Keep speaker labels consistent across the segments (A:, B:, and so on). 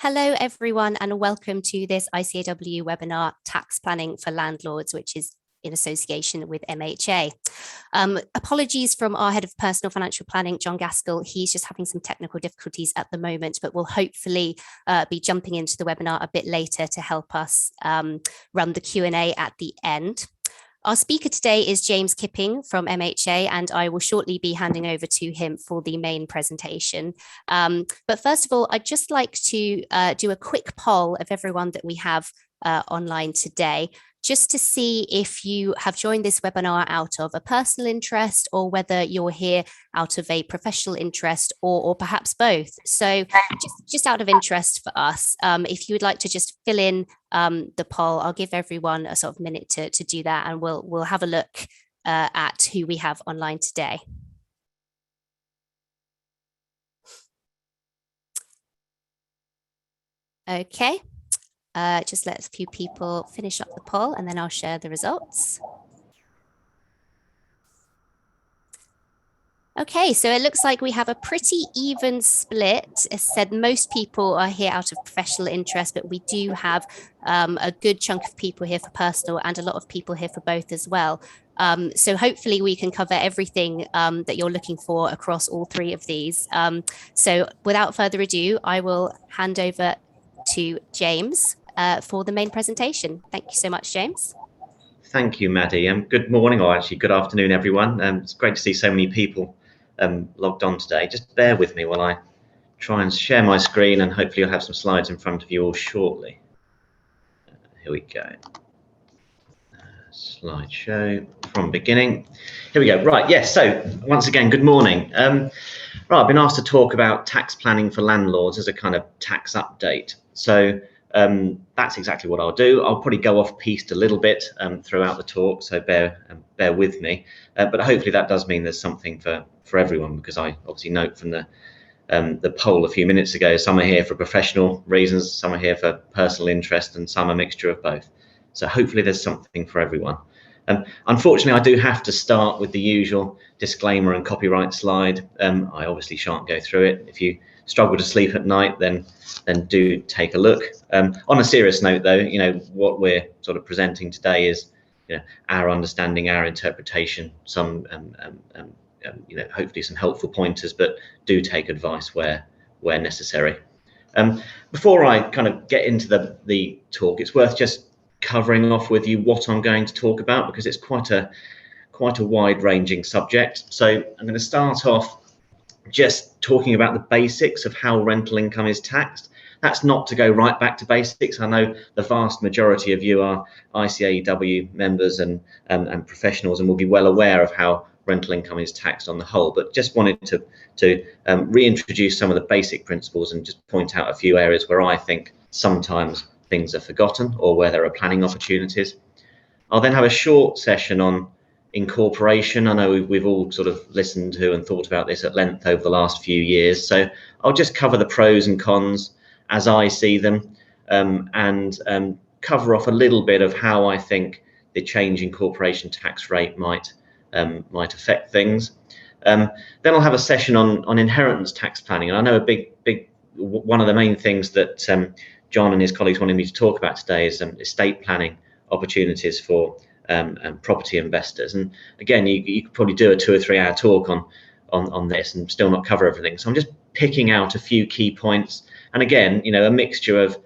A: Hello, everyone, and welcome to this ICAEW webinar, Tax Planning for Landlords, which is in association with MHA. Apologies from our Head of Personal Financial Planning, John Gaskell. He's just having some technical difficulties at the moment, but will hopefully be jumping into the webinar a bit later to help us run the Q&A at the end. Our speaker today is James Kipping from MHA, and I will shortly be handing over to him for the main presentation. But first of all, I'd just like to do a quick poll of everyone that we have online today, just to see if you have joined this webinar out of a personal interest or whether you're here out of a professional interest or perhaps both. So just out of interest for us, if you would like to just fill in the poll, I'll give everyone a sort of minute to do that, and we'll have a look at who we have online today. Okay. Just let a few people finish up the poll and then I'll share the results. Okay, so it looks like we have a pretty even split. As said, most people are here out of professional interest, but we do have a good chunk of people here for personal and a lot of people here for both as well. So hopefully we can cover everything that you're looking for across all three of these. So without further ado, I will hand over to James for the main presentation. Thank you so much, James.
B: Thank you, Maddie. Good morning, or actually good afternoon, everyone. It's great to see so many people logged on today. Just bear with me while I try and share my screen, and hopefully you'll have some slides in front of you all shortly. Here we go. Slideshow from beginning. Here we go. Right, yes, so once again, good morning. Right, I've been asked to talk about tax planning for landlords as a kind of tax update. So that's exactly what I'll do. I'll probably go off piste a little bit throughout the talk, so bear with me. But hopefully that does mean there's something for everyone, because I obviously note from the poll a few minutes ago, some are here for professional reasons, some are here for personal interest, and some a mixture of both. So hopefully there's something for everyone. Unfortunately, I do have to start with the usual disclaimer and copyright slide. I obviously shan't go through it. If you struggle to sleep at night, then do take a look. On a serious note, though, what we're sort of presenting today is our understanding, our interpretation, some hopefully some helpful pointers, but do take advice where necessary. Before I kind of get into the talk, it's worth just covering off with you what I'm going to talk about, because it's quite a wide-ranging subject. So I'm going to start off just talking about the basics of how rental income is taxed. That's not to go right back to basics. I know the vast majority of you are ICAEW members and professionals and will be well aware of how rental income is taxed on the whole, but just wanted to reintroduce some of the basic principles and just point out a few areas where I think sometimes things are forgotten or where there are planning opportunities. I'll then have a short session on incorporation. I know we've all sort of listened to and thought about this at length over the last few years, so I'll just cover the pros and cons as I see them, and cover off a little bit of how I think the change in corporation tax rate might affect things. Then I'll have a session on inheritance tax planning, and I know a big one of the main things that John and his colleagues wanted me to talk about today is estate planning opportunities for property investors. And again, you could probably do a 2 or 3 hour talk on this and still not cover everything. So I'm just picking out a few key points, and again, a mixture of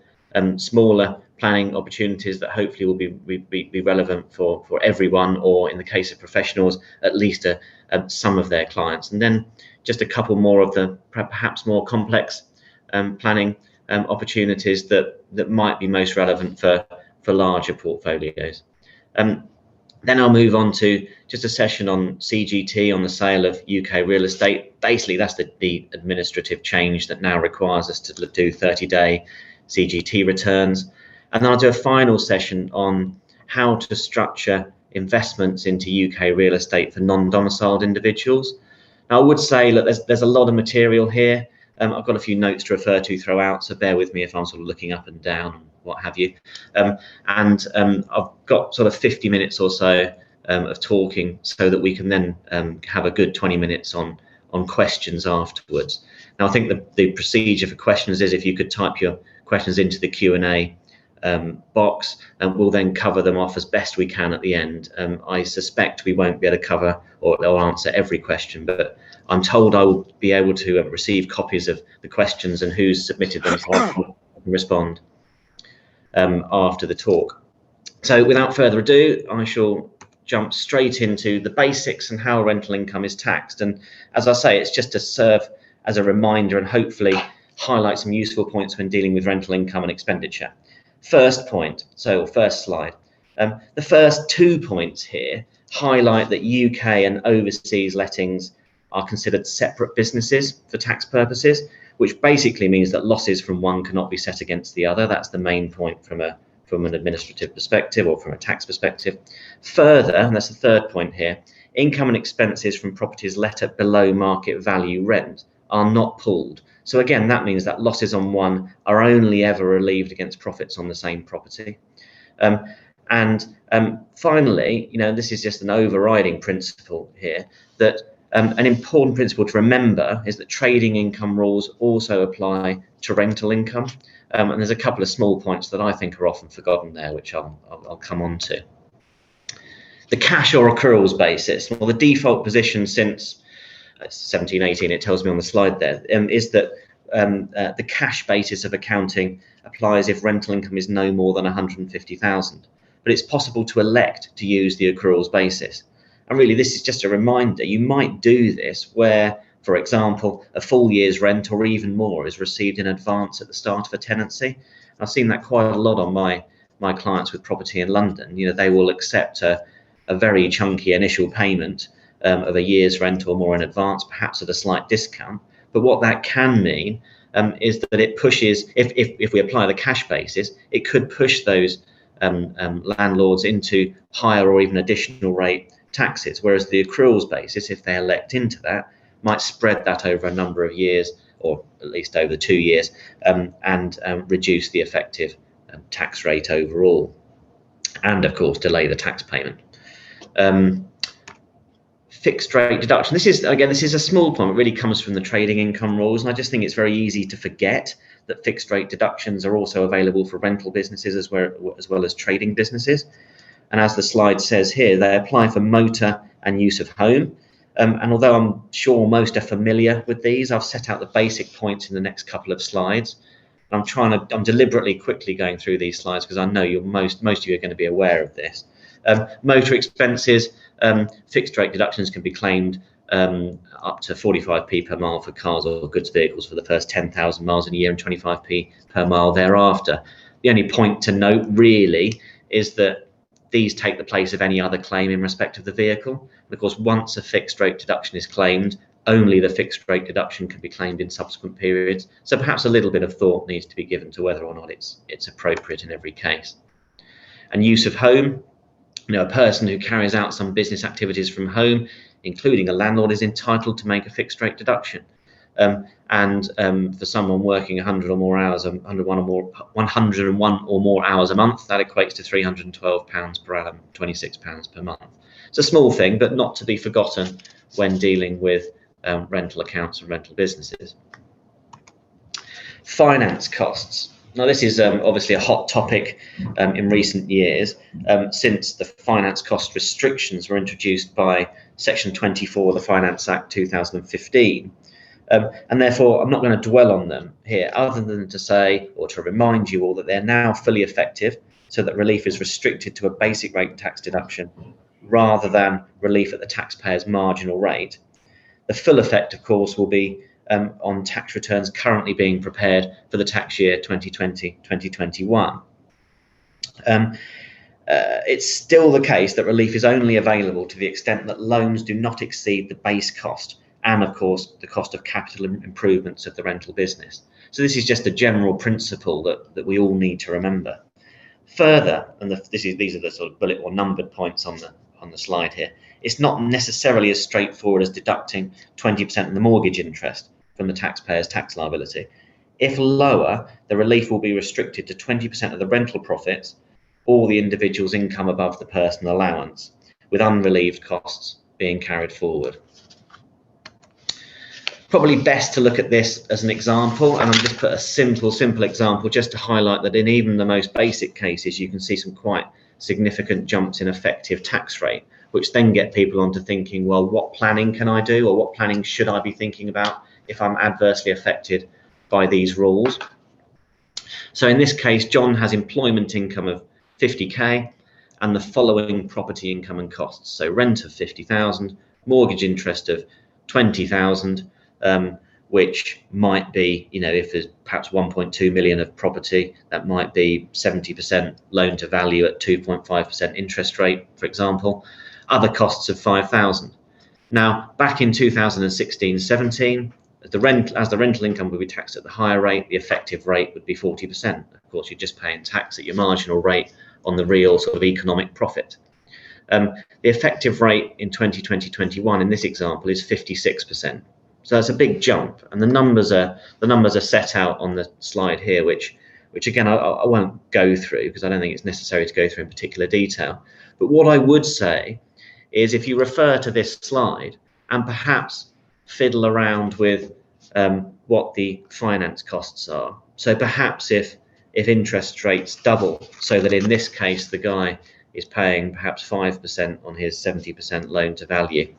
B: smaller planning opportunities that hopefully will be relevant for everyone, or in the case of professionals, at least some of their clients, and then just a couple more of the perhaps more complex planning opportunities that might be most relevant for larger portfolios. Then I'll move on to just a session on CGT, on the sale of UK real estate. Basically, that's the administrative change that now requires us to do 30-day CGT returns. And then I'll do a final session on how to structure investments into UK real estate for non-domiciled individuals. Now, I would say that there's a lot of material here. I've got a few notes to refer to throughout, so bear with me if I'm sort of looking up and down and what have you. I've got sort of 50 minutes or so of talking, so that we can then have a good 20 minutes on questions afterwards. Now, I think the procedure for questions is if you could type your questions into the Q&A box, and we'll then cover them off as best we can at the end. I suspect we won't be able to cover or answer every question, but I'm told I will be able to receive copies of the questions and who's submitted them, so I can respond after the talk. So without further ado, I shall jump straight into the basics and how rental income is taxed. And as I say, it's just to serve as a reminder and hopefully highlight some useful points when dealing with rental income and expenditure. First point, so first slide. The first 2 points here highlight that UK and overseas lettings are considered separate businesses for tax purposes, which basically means that losses from one cannot be set against the other. That's the main point from an administrative perspective or from a tax perspective. Further, and that's the third point here, income and expenses from properties let at below market value rent are not pooled. So again, that means that losses on one are only ever relieved against profits on the same property. Finally, this is just an overriding principle here, that an important principle to remember is that trading income rules also apply to rental income. And there's a couple of small points that I think are often forgotten there, which I'll come on to. The cash or accruals basis. Well, the default position since 1718, it tells me on the slide there, is that the cash basis of accounting applies if rental income is no more than 150,000. But it's possible to elect to use the accruals basis. And really, this is just a reminder. You might do this where, for example, a full year's rent or even more is received in advance at the start of a tenancy. I've seen that quite a lot on my clients with property in London. They will accept a very chunky initial payment of a year's rent or more in advance, perhaps at a slight discount. But what that can mean is that it pushes, if we apply the cash basis, it could push those landlords into higher or even additional rate taxes, whereas the accruals basis, if they elect into that, might spread that over a number of years, or at least over 2 years, and reduce the effective tax rate overall, and of course delay the tax payment. Fixed rate deduction. This is a small point. It really comes from the trading income rules, and I just think it's very easy to forget that fixed rate deductions are also available for rental businesses as well as trading businesses. And as the slide says here, they apply for motor and use of home. And although I'm sure most are familiar with these, I've set out the basic points in the next couple of slides. I'm deliberately quickly going through these slides because I know most of you are going to be aware of this. Motor expenses, fixed rate deductions can be claimed up to 45p per mile for cars or goods vehicles for the first 10,000 miles in a year and 25p per mile thereafter. The only point to note really is that these take the place of any other claim in respect of the vehicle. And of course, once a fixed rate deduction is claimed, only the fixed rate deduction can be claimed in subsequent periods. So perhaps a little bit of thought needs to be given to whether or not it's appropriate in every case. And use of home, a person who carries out some business activities from home, including a landlord, is entitled to make a fixed rate deduction. For someone working 101 or more hours a month, that equates to £312 per annum, £26 per month. It's a small thing, but not to be forgotten when dealing with rental accounts and rental businesses. Finance costs. Now, this is obviously a hot topic in recent years since the finance cost restrictions were introduced by Section 24 of the Finance Act 2015. And therefore, I'm not going to dwell on them here, other than to say, or to remind you all, that they're now fully effective, so that relief is restricted to a basic rate tax deduction rather than relief at the taxpayer's marginal rate. The full effect, of course, will be on tax returns currently being prepared for the tax year 2020-2021. It's still the case that relief is only available to the extent that loans do not exceed the base cost and, of course, the cost of capital improvements of the rental business. So this is just a general principle that we all need to remember. Further, and these are the sort of bullet or numbered points on the slide here, it's not necessarily as straightforward as deducting 20% of the mortgage interest from the taxpayer's tax liability. If lower, the relief will be restricted to 20% of the rental profits or the individual's income above the personal allowance, with unrelieved costs being carried forward. probably best to look at this as an example, and I'll just put a simple example just to highlight that in even the most basic cases, you can see some quite significant jumps in effective tax rate, which then get people onto thinking, well, what planning can I do, or what planning should I be thinking about if I'm adversely affected by these rules? So in this case, John has employment income of 50k and the following property income and costs. So rent of 50,000, mortgage interest of 20,000, which might be, if there's perhaps 1.2 million of property, that might be 70% loan to value at 2.5% interest rate, for example. Other costs of 5,000. Now, back in 2016-17, as the rental income would be taxed at the higher rate, the effective rate would be 40%. Of course, you're just paying tax at your marginal rate on the real sort of economic profit. The effective rate in 2020-21 in this example is 56%. So that's a big jump, and the numbers are set out on the slide here, which again I won't go through because I don't think it's necessary to go through in particular detail. But what I would say is, if you refer to this slide and perhaps fiddle around with what the finance costs are. So perhaps if interest rates double, so that in this case the guy is paying perhaps 5% on his 70% loan to value,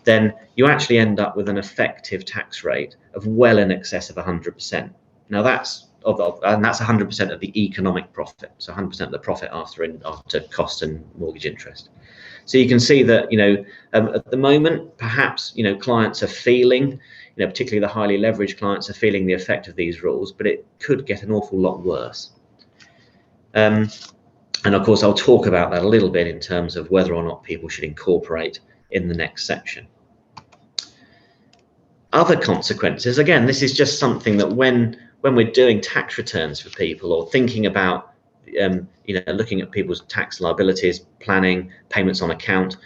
B: then you actually end up with an effective tax rate of well in excess of 100%. Now that's 100% of the economic profit, so 100% of the profit after cost and mortgage interest. So you can see that, at the moment, perhaps, clients are feeling, particularly the highly leveraged clients are feeling the effect of these rules, but it could get an awful lot worse. And of course, I'll talk about that a little bit in terms of whether or not people should incorporate in the next section. Other consequences, again, this is just something that when we're doing tax returns for people or thinking about looking at people's tax liabilities, planning, payments on account,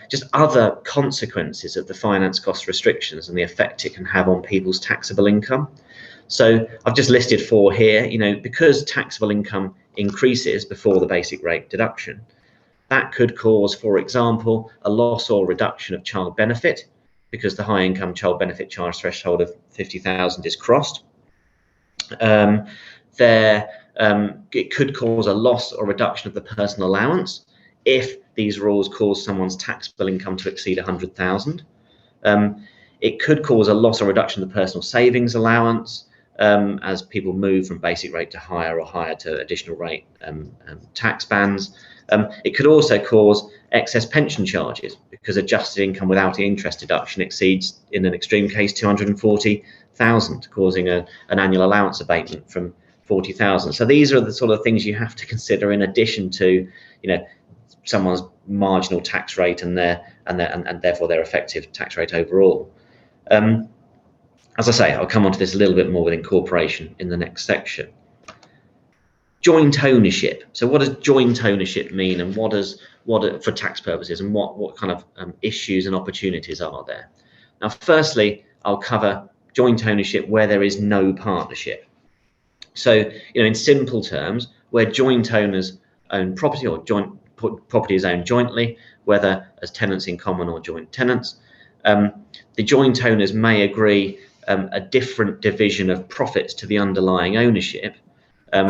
B: just other consequences of the finance cost restrictions and the effect it can have on people's taxable income. So I've just listed 4 here. Because taxable income increases before the basic rate deduction, that could cause, for example, a loss or reduction of child benefit because the high income child benefit charge threshold of 50,000 is crossed. It could cause a loss or reduction of the personal allowance if these rules cause someone's taxable income to exceed 100,000. It could cause a loss or reduction of the personal savings allowance as people move from basic rate to higher or higher to additional rate tax bands. It could also cause excess pension charges because adjusted income without the interest deduction exceeds, in an extreme case, 240,000, causing an annual allowance abatement from 40,000. So these are the sort of things you have to consider in addition to, someone's marginal tax rate and therefore their effective tax rate overall. As I say, I'll come on to this a little bit more with incorporation in the next section. Joint ownership. So what does joint ownership mean, and what for tax purposes, and what kind of issues and opportunities are there? Now, firstly, I'll cover joint ownership where there is no partnership. So, in simple terms, where joint owners own property or property is owned jointly, whether as tenants in common or joint tenants, the joint owners may agree a different division of profits to the underlying ownership.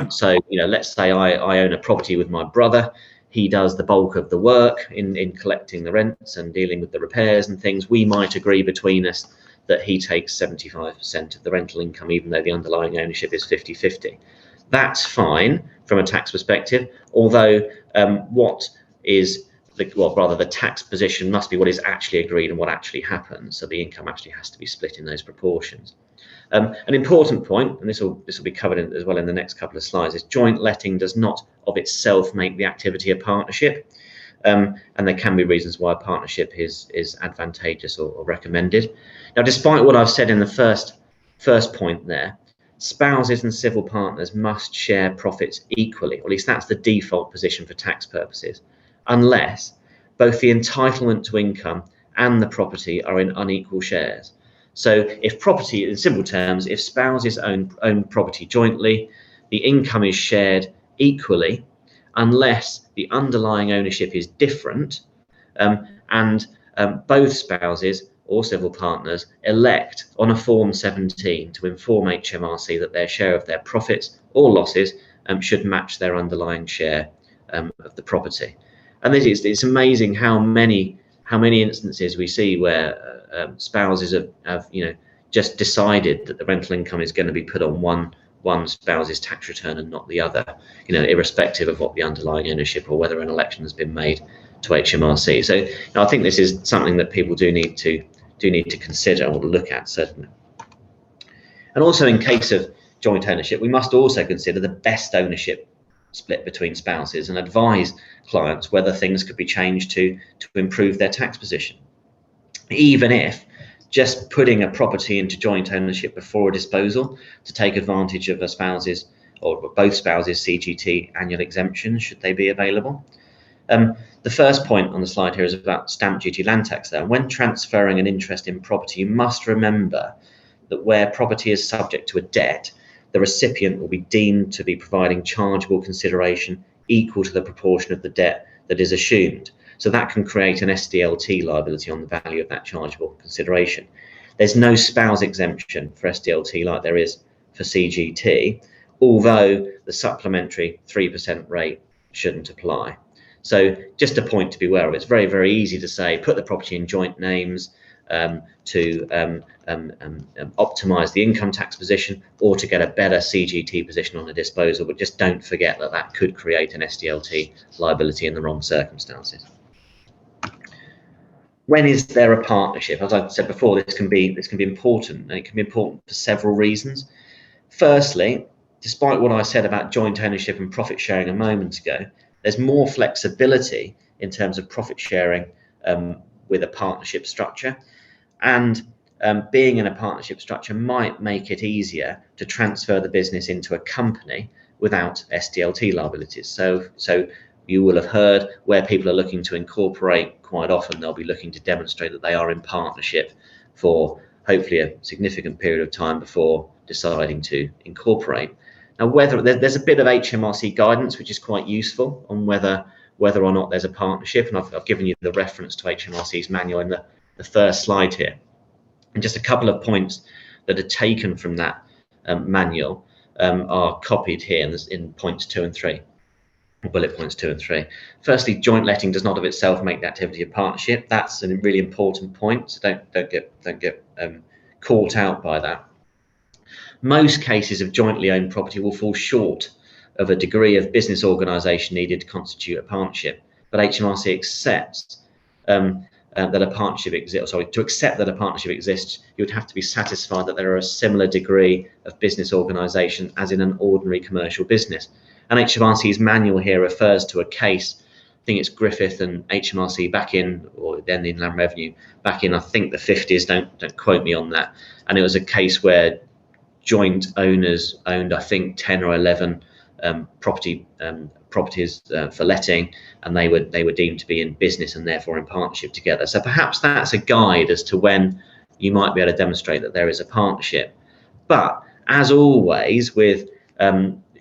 B: So, let's say I own a property with my brother. He does the bulk of the work in collecting the rents and dealing with the repairs and things. We might agree between us that he takes 75% of the rental income, even though the underlying ownership is 50-50. That's fine from a tax perspective, although the tax position must be what is actually agreed and what actually happens. So the income actually has to be split in those proportions. An important point, and this will be covered as well in the next couple of slides, is joint letting does not of itself make the activity a partnership. And there can be reasons why a partnership is advantageous or recommended. Now, despite what I've said in the first point there, spouses and civil partners must share profits equally, or at least that's the default position for tax purposes, unless both the entitlement to income and the property are in unequal shares. So if property, in simple terms, if spouses own property jointly, the income is shared equally, unless the underlying ownership is different, and both spouses or civil partners elect on a Form 17 to inform HMRC that their share of their profits or losses should match their underlying share of the property. And it's amazing how many instances we see where spouses have just decided that the rental income is going to be put on one spouse's tax return and not the other, irrespective of what the underlying ownership or whether an election has been made to HMRC. So I think this is something that people do need to consider or look at, certainly. And also, in case of joint ownership, we must also consider the best ownership split between spouses and advise clients whether things could be changed to improve their tax position. Even if just putting a property into joint ownership before a disposal to take advantage of a spouse's or both spouses' CGT annual exemption, should they be available. The first point on the slide here is about stamp duty land tax there. When transferring an interest in property, you must remember that where property is subject to a debt, the recipient will be deemed to be providing chargeable consideration equal to the proportion of the debt that is assumed. So that can create an SDLT liability on the value of that chargeable consideration. There's no spouse exemption for SDLT like there is for CGT, although the supplementary 3% rate shouldn't apply. So just a point to be aware of. It's very, very easy to say put the property in joint names to optimise the income tax position or to get a better CGT position on a disposal, but just don't forget that that could create an SDLT liability in the wrong circumstances. When is there a partnership? As I said before, this can be important, and it can be important for several reasons. Firstly, despite what I said about joint ownership and profit sharing a moment ago, there's more flexibility in terms of profit sharing with a partnership structure, and being in a partnership structure might make it easier to transfer the business into a company without SDLT liabilities. So you will have heard where people are looking to incorporate, quite often they'll be looking to demonstrate that they are in partnership for hopefully a significant period of time before deciding to incorporate. Now, whether there's a bit of HMRC guidance which is quite useful on whether or not there's a partnership, and I've given you the reference to HMRC's manual in the first slide here, and just a couple of points that are taken from that manual are copied here in points 2 and 3. Bullet points 2 and 3. Firstly, joint letting does not of itself make the activity a partnership. That's a really important point, so don't get caught out by that. Most cases of jointly owned property will fall short of a degree of business organisation needed to constitute a partnership, but HMRC accepts that a partnership exists. Sorry, to accept that a partnership exists, you would have to be satisfied that there are a similar degree of business organisation as in an ordinary commercial business. And HMRC's manual here refers to a case, I think it's Griffith and HMRC back in, or then the Inland Revenue back in, I think the 50s, don't quote me on that. And it was a case where joint owners owned, I think, 10 or 11 properties for letting, and they were deemed to be in business and therefore in partnership together. So perhaps that's a guide as to when you might be able to demonstrate that there is a partnership. But as always with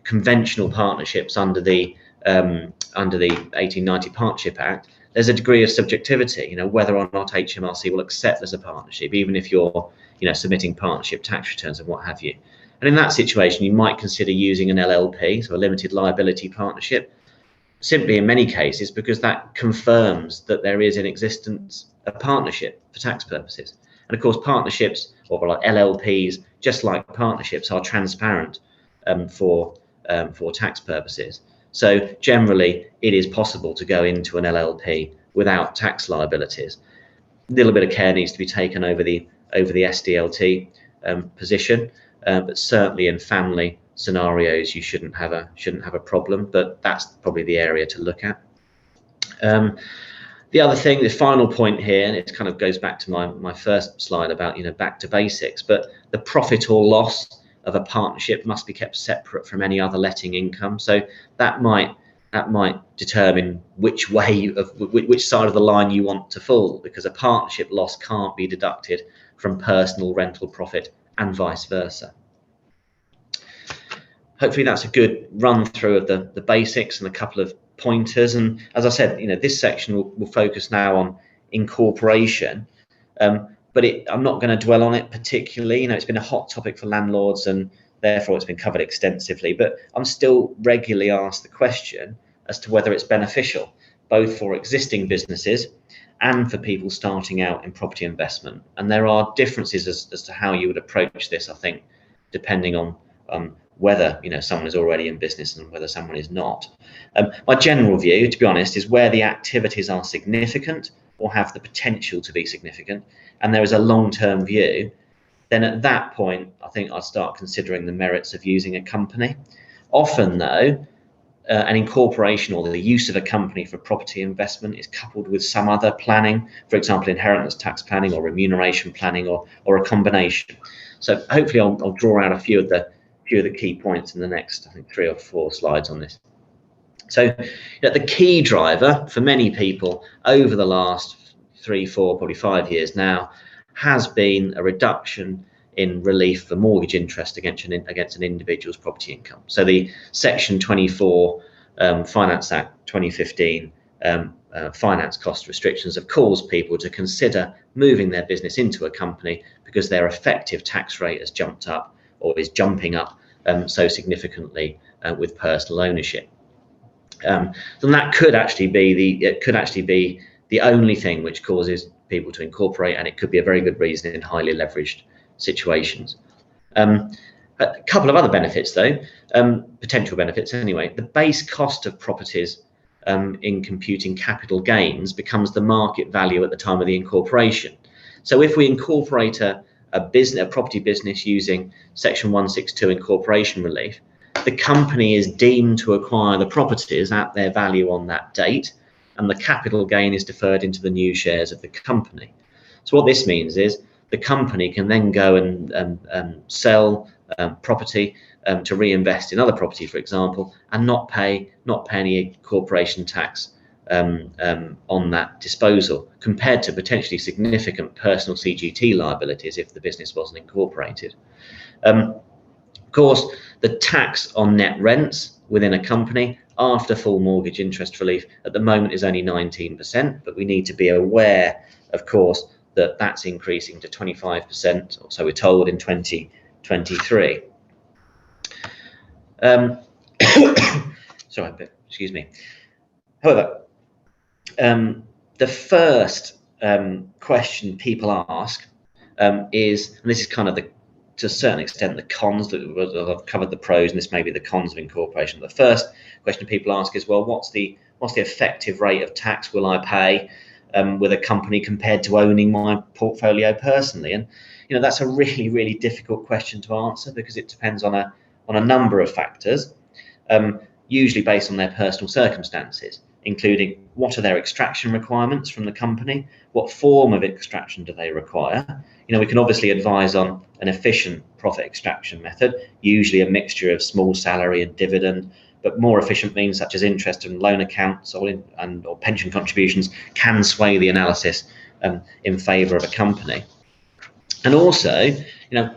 B: conventional partnerships under the 1890 Partnership Act, there's a degree of subjectivity, whether or not HMRC will accept as a partnership, even if you're submitting partnership tax returns and what have you. And in that situation, you might consider using an LLP, so a limited liability partnership, simply in many cases because that confirms that there is in existence a partnership for tax purposes. And of course, partnerships, or like LLPs, just like partnerships, are transparent for tax purposes. So generally, it is possible to go into an LLP without tax liabilities. A little bit of care needs to be taken over the SDLT position, but certainly in family scenarios, you shouldn't have a problem. But that's probably the area to look at. The other thing, the final point here, and it kind of goes back to my first slide about back to basics, but the profit or loss of a partnership must be kept separate from any other letting income. So that might determine which side of the line you want to fall, because a partnership loss can't be deducted from personal rental profit and vice versa. Hopefully that's a good run through of the basics and a couple of pointers. And as I said, this section will focus now on incorporation. but I'm not going to dwell on it particularly. It's been a hot topic for landlords, and therefore it's been covered extensively. But I'm still regularly asked the question as to whether it's beneficial, both for existing businesses and for people starting out in property investment. And there are differences as to how you would approach this, I think, depending on whether someone is already in business and whether someone is not. My general view, to be honest, is where the activities are significant or have the potential to be significant, and there is a long-term view, then at that point, I think I'll start considering the merits of using a company. Often, though, an incorporation or the use of a company for property investment is coupled with some other planning, for example, inheritance tax planning or remuneration planning, or a combination. So hopefully I'll draw out a few of the key points in the next, I think, 3 or 4 slides on this. So the key driver for many people over the last 3, 4, probably 5 years now has been a reduction in relief for mortgage interest against an individual's property income. So the Section 24 Finance Act 2015 finance cost restrictions have caused people to consider moving their business into a company because their effective tax rate has jumped up or is jumping up so significantly with personal ownership. So that could actually be the only thing which causes people to incorporate, and it could be a very good reason in highly leveraged situations. A couple of other benefits, though, potential benefits anyway. The base cost of properties in computing capital gains becomes the market value at the time of the incorporation. So if we incorporate a property business using Section 162 incorporation relief, the company is deemed to acquire the properties at their value on that date, and the capital gain is deferred into the new shares of the company. So what this means is the company can then go and sell property to reinvest in other property, for example, and not pay any corporation tax on that disposal, compared to potentially significant personal CGT liabilities if the business wasn't incorporated. Of course, the tax on net rents within a company after full mortgage interest relief at the moment is only 19%, but we need to be aware, of course, that that's increasing to 25%, or so we're told, in 2023. Sorry, excuse me. However, the first question people ask is, and this is kind of to a certain extent the cons, that I've covered the pros, and this may be the cons of incorporation. The first question people ask is, well, what's the effective rate of tax will I pay with a company compared to owning my portfolio personally? And that's a really, really difficult question to answer, because it depends on a number of factors, usually based on their personal circumstances, including what are their extraction requirements from the company, what form of extraction do they require. We can obviously advise on an efficient profit extraction method, usually a mixture of small salary and dividend, but more efficient means such as interest and loan accounts or pension contributions can sway the analysis in favour of a company. And also,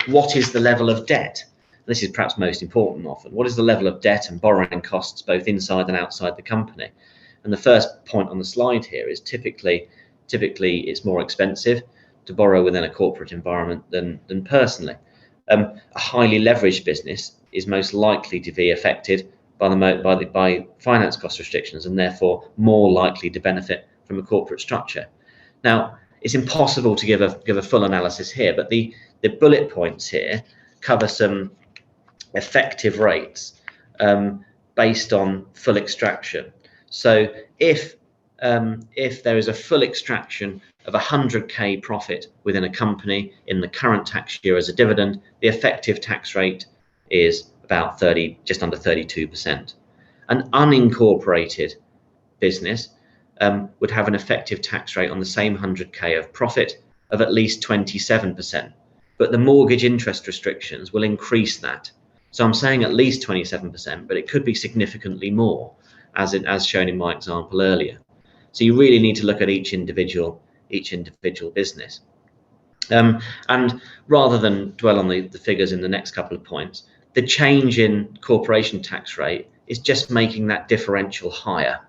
B: what is the level of debt? This is perhaps most important often. What is the level of debt and borrowing costs both inside and outside the company? And the first point on the slide here is typically it's more expensive to borrow within a corporate environment than personally. A highly leveraged business is most likely to be affected by finance cost restrictions, and therefore more likely to benefit from a corporate structure. Now, it's impossible to give a full analysis here, but the bullet points here cover some effective rates based on full extraction. So if there is a full extraction of 100k profit within a company in the current tax year as a dividend, the effective tax rate is about just under 32%. An unincorporated business would have an effective tax rate on the same 100k of profit of at least 27%, but the mortgage interest restrictions will increase that. So I'm saying at least 27%, but it could be significantly more, as shown in my example earlier. So you really need to look at each individual business. And rather than dwell on the figures in the next couple of points, the change in corporation tax rate is just making that differential higher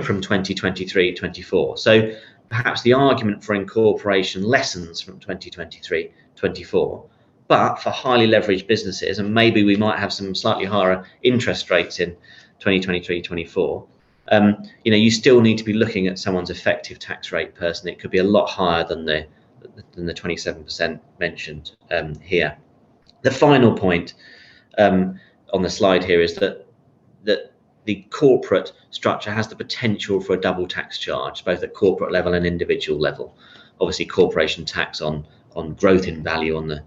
B: from 2023-24. So perhaps the argument for incorporation lessens from 2023-24, but for highly leveraged businesses, and maybe we might have some slightly higher interest rates in 2023-24, you still need to be looking at someone's effective tax rate personally. It could be a lot higher than the 27% mentioned here. The final point on the slide here is that the corporate structure has the potential for a double tax charge, both at corporate level and individual level. Obviously, corporation tax on growth in value on the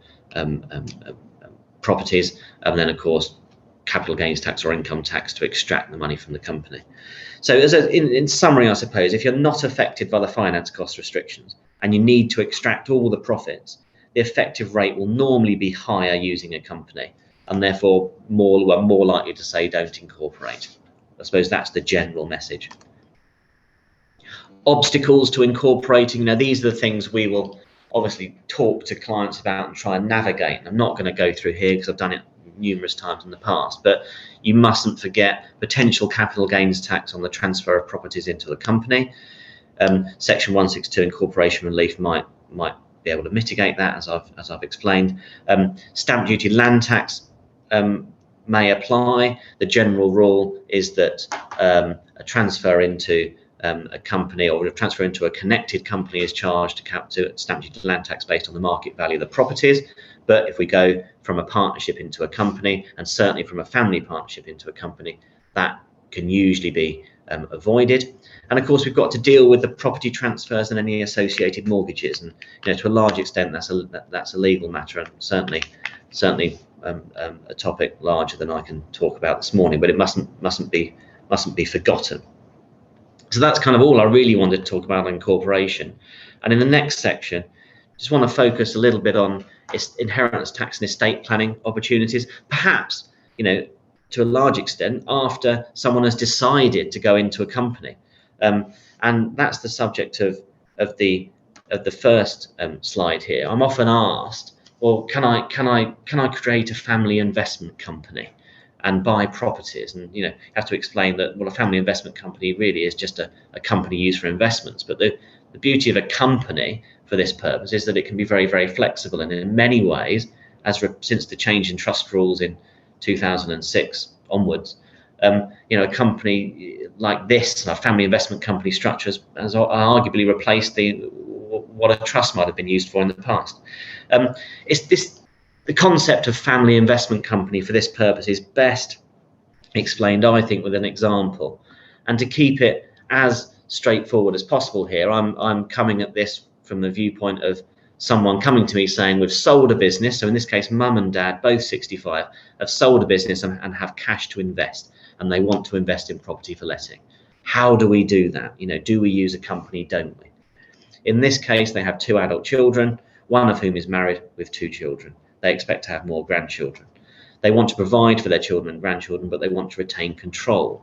B: properties, and then of course capital gains tax or income tax to extract the money from the company. So in summary, I suppose, if you're not affected by the finance cost restrictions and you need to extract all the profits, the effective rate will normally be higher using a company, and therefore more likely to say don't incorporate. I suppose that's the general message. Obstacles to incorporating. Now, these are the things we will obviously talk to clients about and try and navigate. I'm not going to go through here because I've done it numerous times in the past, but you mustn't forget potential capital gains tax on the transfer of properties into a company. Section 162 incorporation relief might be able to mitigate that, as I've explained. Stamp duty, land tax may apply. The general rule is that a transfer into a company or a transfer into a connected company is charged to stamp duty land tax based on the market value of the properties. But if we go from a partnership into a company, and certainly from a family partnership into a company, that can usually be avoided. And of course, we've got to deal with the property transfers and any associated mortgages. And to a large extent, that's a legal matter, and certainly a topic larger than I can talk about this morning. But it mustn't be forgotten. So that's kind of all I really wanted to talk about on incorporation. And in the next section, just want to focus a little bit on inheritance tax and estate planning opportunities, perhaps, to a large extent after someone has decided to go into a company. And that's the subject of the first slide here. I'm often asked, well, can I create a family investment company and buy properties? And you have to explain that, well, a family investment company really is just a company used for investments. But the beauty of a company for this purpose is that it can be very, very flexible, and in many ways, since the change in trust rules in 2006 onwards, a company like this, a family investment company structure, has arguably replaced what a trust might have been used for in the past. The concept of family investment company for this purpose is best explained, I think, with an example. And to keep it as straightforward as possible here, I'm coming at this from the viewpoint of someone coming to me saying, we've sold a business. So in this case, mum and dad, both 65, have sold a business and have cash to invest, and they want to invest in property for letting. How do we do that? Do we use a company? Don't we? In this case, they have 2 adult children, one of whom is married with 2 children. They expect to have more grandchildren. They want to provide for their children and grandchildren, but they want to retain control.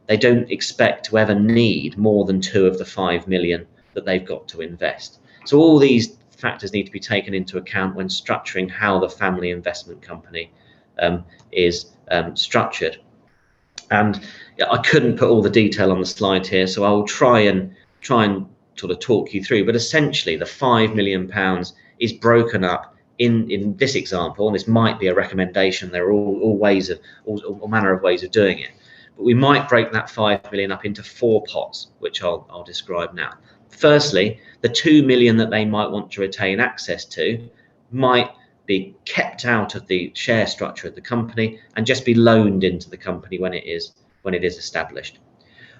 B: They don't expect to ever need more than 2 of the 5 million that they've got to invest. So all these factors need to be taken into account when structuring how the family investment company is structured. And I couldn't put all the detail on the slide here, so I'll try and sort of talk you through. But essentially, the £5 million is broken up in this example, and this might be a recommendation. There are all manner of ways of doing it. But we might break that 5 million up into 4 pots, which I'll describe now. Firstly, the 2 million that they might want to retain access to might be kept out of the share structure of the company and just be loaned into the company when it is established.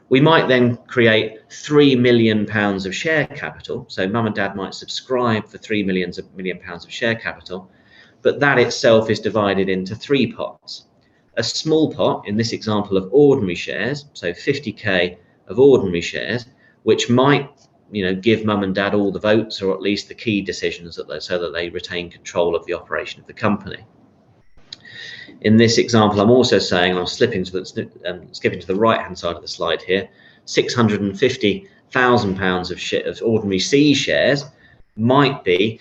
B: We might then create £3 million of share capital. So mum and dad might subscribe for £3 million of share capital, but that itself is divided into 3 pots. A small pot, in this example, of ordinary shares, so 50k of ordinary shares, which might give mum and dad all the votes, or at least the key decisions, so that they retain control of the operation of the company. In this example, I'm also saying, I'm skipping to the right-hand side of the slide here, £650,000 of ordinary C shares might be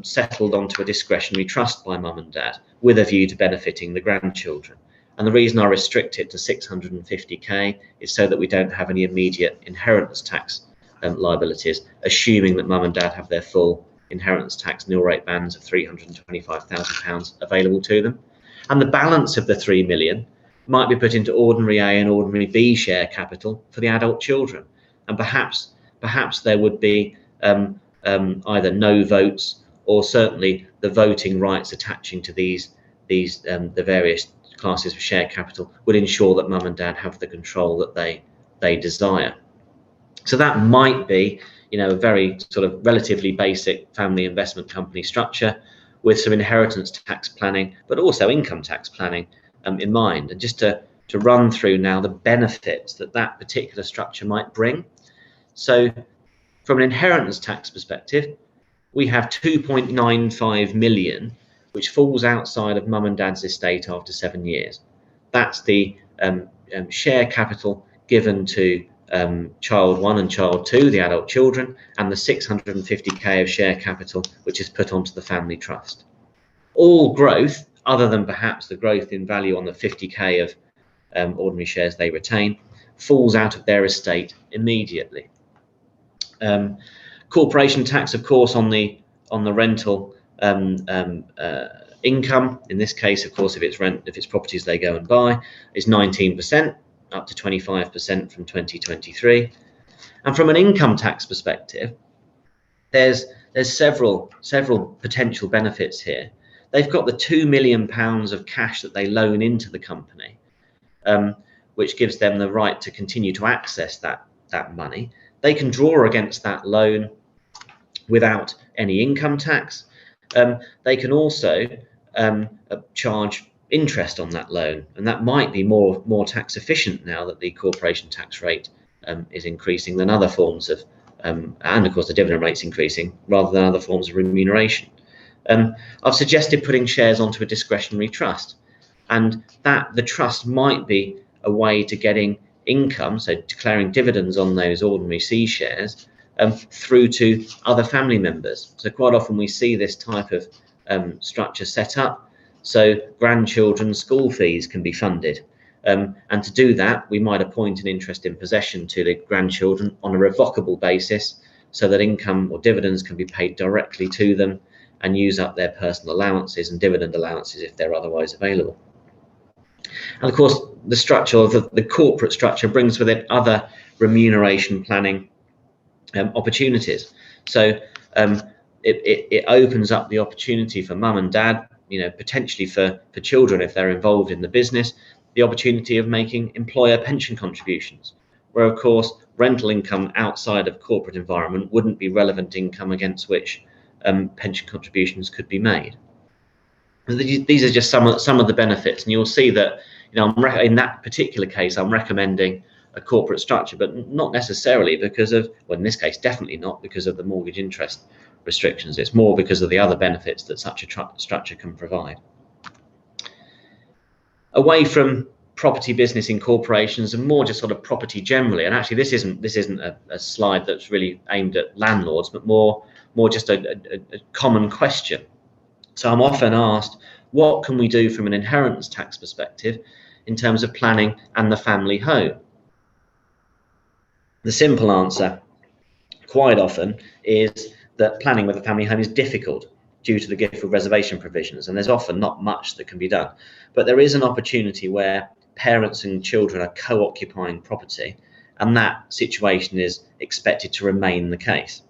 B: settled onto a discretionary trust by mum and dad with a view to benefiting the grandchildren. And the reason I restrict it to 650k is so that we don't have any immediate inheritance tax liabilities, assuming that mum and dad have their full inheritance tax nil rate bands of £325,000 available to them. And the balance of the 3 million might be put into ordinary A and ordinary B share capital for the adult children. And perhaps there would be either no votes, or certainly the voting rights attaching to the various classes of share capital would ensure that mum and dad have the control that they desire. So that might be, a very sort of relatively basic family investment company structure with some inheritance tax planning, but also income tax planning in mind. And just to run through now the benefits that particular structure might bring. So from an inheritance tax perspective, we have 2.95 million, which falls outside of mum and dad's estate after 7 years. That's the share capital given to child 1 and child 2, the adult children, and the 650k of share capital, which is put onto the family trust. All growth, other than perhaps the growth in value on the 50k of ordinary shares they retain, falls out of their estate immediately. Corporation tax, of course, on the rental income, in this case, of course, if it's properties they go and buy, is 19%, up to 25% from 2023. And from an income tax perspective, there's several potential benefits here. They've got the £2 million of cash that they loan into the company, which gives them the right to continue to access that money. They can draw against that loan without any income tax. They can also charge interest on that loan, and that might be more tax efficient now that the corporation tax rate is increasing than other forms of, and of course the dividend rate's increasing rather than other forms of remuneration. I've suggested putting shares onto a discretionary trust, and that the trust might be a way to getting income, so declaring dividends on those ordinary C shares through to other family members. So quite often we see this type of structure set up, so grandchildren's school fees can be funded. And to do that, we might appoint an interest in possession to the grandchildren on a revocable basis, so that income or dividends can be paid directly to them and use up their personal allowances and dividend allowances if they're otherwise available. And of course, the structure of the corporate structure brings with it other remuneration planning opportunities. So it opens up the opportunity for mum and dad, potentially for children if they're involved in the business, the opportunity of making employer pension contributions, where of course rental income outside of corporate environment wouldn't be relevant income against which pension contributions could be made. These are just some of the benefits, and you'll see that in that particular case I'm recommending a corporate structure, but not necessarily because of, well, in this case definitely not because of the mortgage interest restrictions. It's more because of the other benefits that such a structure can provide. Away from property business incorporations and more just sort of property generally, and actually this isn't a slide that's really aimed at landlords, but more just a common question. So I'm often asked, what can we do from an inheritance tax perspective in terms of planning and the family home? The simple answer quite often is that planning with a family home is difficult due to the gift of reservation provisions, and there's often not much that can be done. But there is an opportunity where parents and children are co-occupying property, and that situation is expected to remain the case.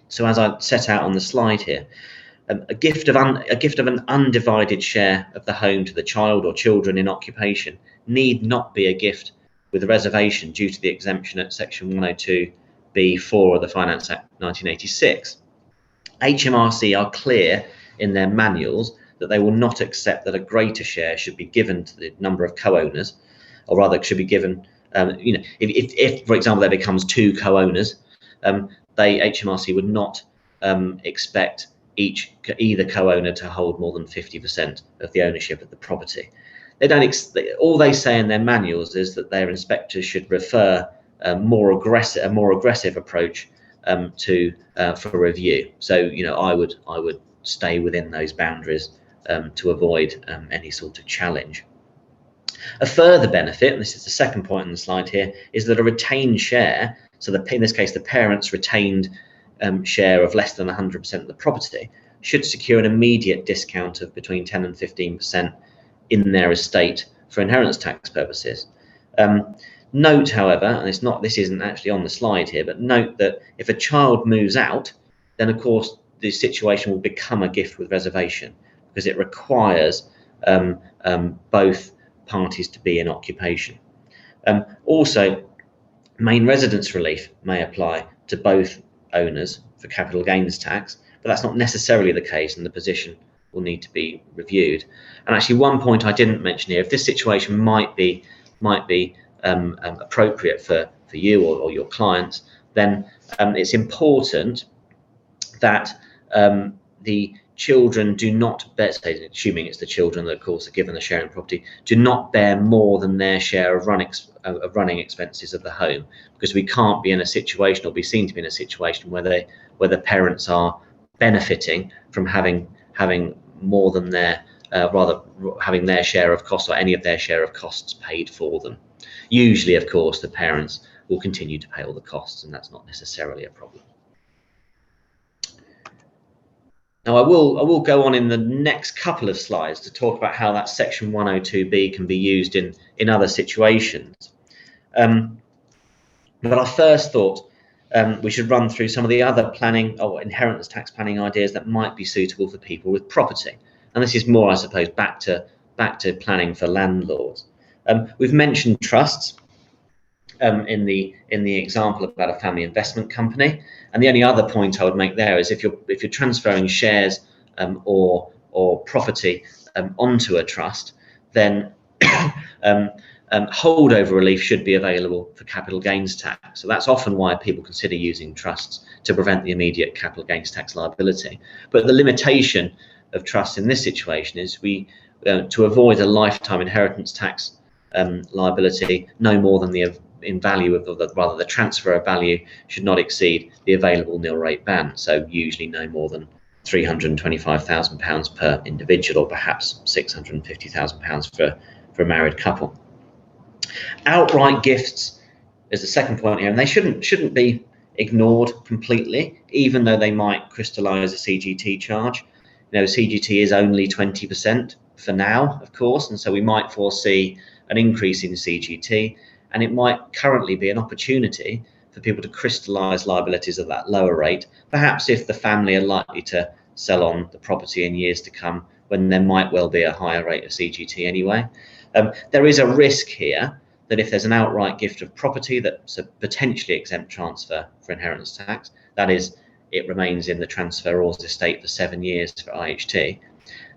B: So as I set out on the slide here, a gift of an undivided share of the home to the child or children in occupation need not be a gift with a reservation due to the exemption at section 102(b)(4) of the Finance Act 1986. HMRC are clear in their manuals that they will not accept that a greater share should be given to the number of co-owners, or rather should be given, if for example there becomes 2 co-owners, HMRC would not expect either co-owner to hold more than 50% of the ownership of the property. They don't. All they say in their manuals is that their inspectors should refer a more aggressive approach for review. So I would stay within those boundaries to avoid any sort of challenge. A further benefit, and this is the second point on the slide here, is that a retained share, so in this case, the parents' retained share of less than 100% of the property should secure an immediate discount of between 10 and 15% in their estate for inheritance tax purposes. Note, however, and this isn't actually on the slide here, but note that if a child moves out, then of course the situation will become a gift with reservation, because it requires both parties to be in occupation. Also, main residence relief may apply to both owners for capital gains tax, but that's not necessarily the case, and the position will need to be reviewed. And actually, one point I didn't mention here: if this situation might be appropriate for you or your clients, then it's important that the children do not bear, assuming it's the children that of course are given the share in property, do not bear more than their share of running expenses of the home, because we can't be in a situation, or be seen to be in a situation, where the parents are benefiting from having more than their rather having their share of costs, or any of their share of costs paid for them. Usually, of course, the parents will continue to pay all the costs, and that's not necessarily a problem. Now, I will go on in the next couple of slides to talk about how that Section 102B can be used in other situations. But I first thought we should run through some of the other planning or inheritance tax planning ideas that might be suitable for people with property. And this is more, I suppose, back to planning for landlords. We've mentioned trusts in the example about a family investment company, and the only other point I would make there is if you're transferring shares or property onto a trust, then holdover relief should be available for capital gains tax. So that's often why people consider using trusts, to prevent the immediate capital gains tax liability. But the limitation of trusts in this situation is to avoid a lifetime inheritance tax liability, no more than the transfer of value should not exceed the available nil rate band. So usually no more than £325,000 per individual, or perhaps £650,000 for a married couple. Outright gifts is the second point here, and they shouldn't be ignored completely, even though they might crystallise a CGT charge. CGT is only 20% for now, of course, and so we might foresee an increase in CGT, and it might currently be an opportunity for people to crystallise liabilities at that lower rate, perhaps if the family are likely to sell on the property in years to come, when there might well be a higher rate of CGT anyway. There is a risk here that if there's an outright gift of property that's a potentially exempt transfer for inheritance tax, that is, it remains in the transferor's estate for 7 years for IHT,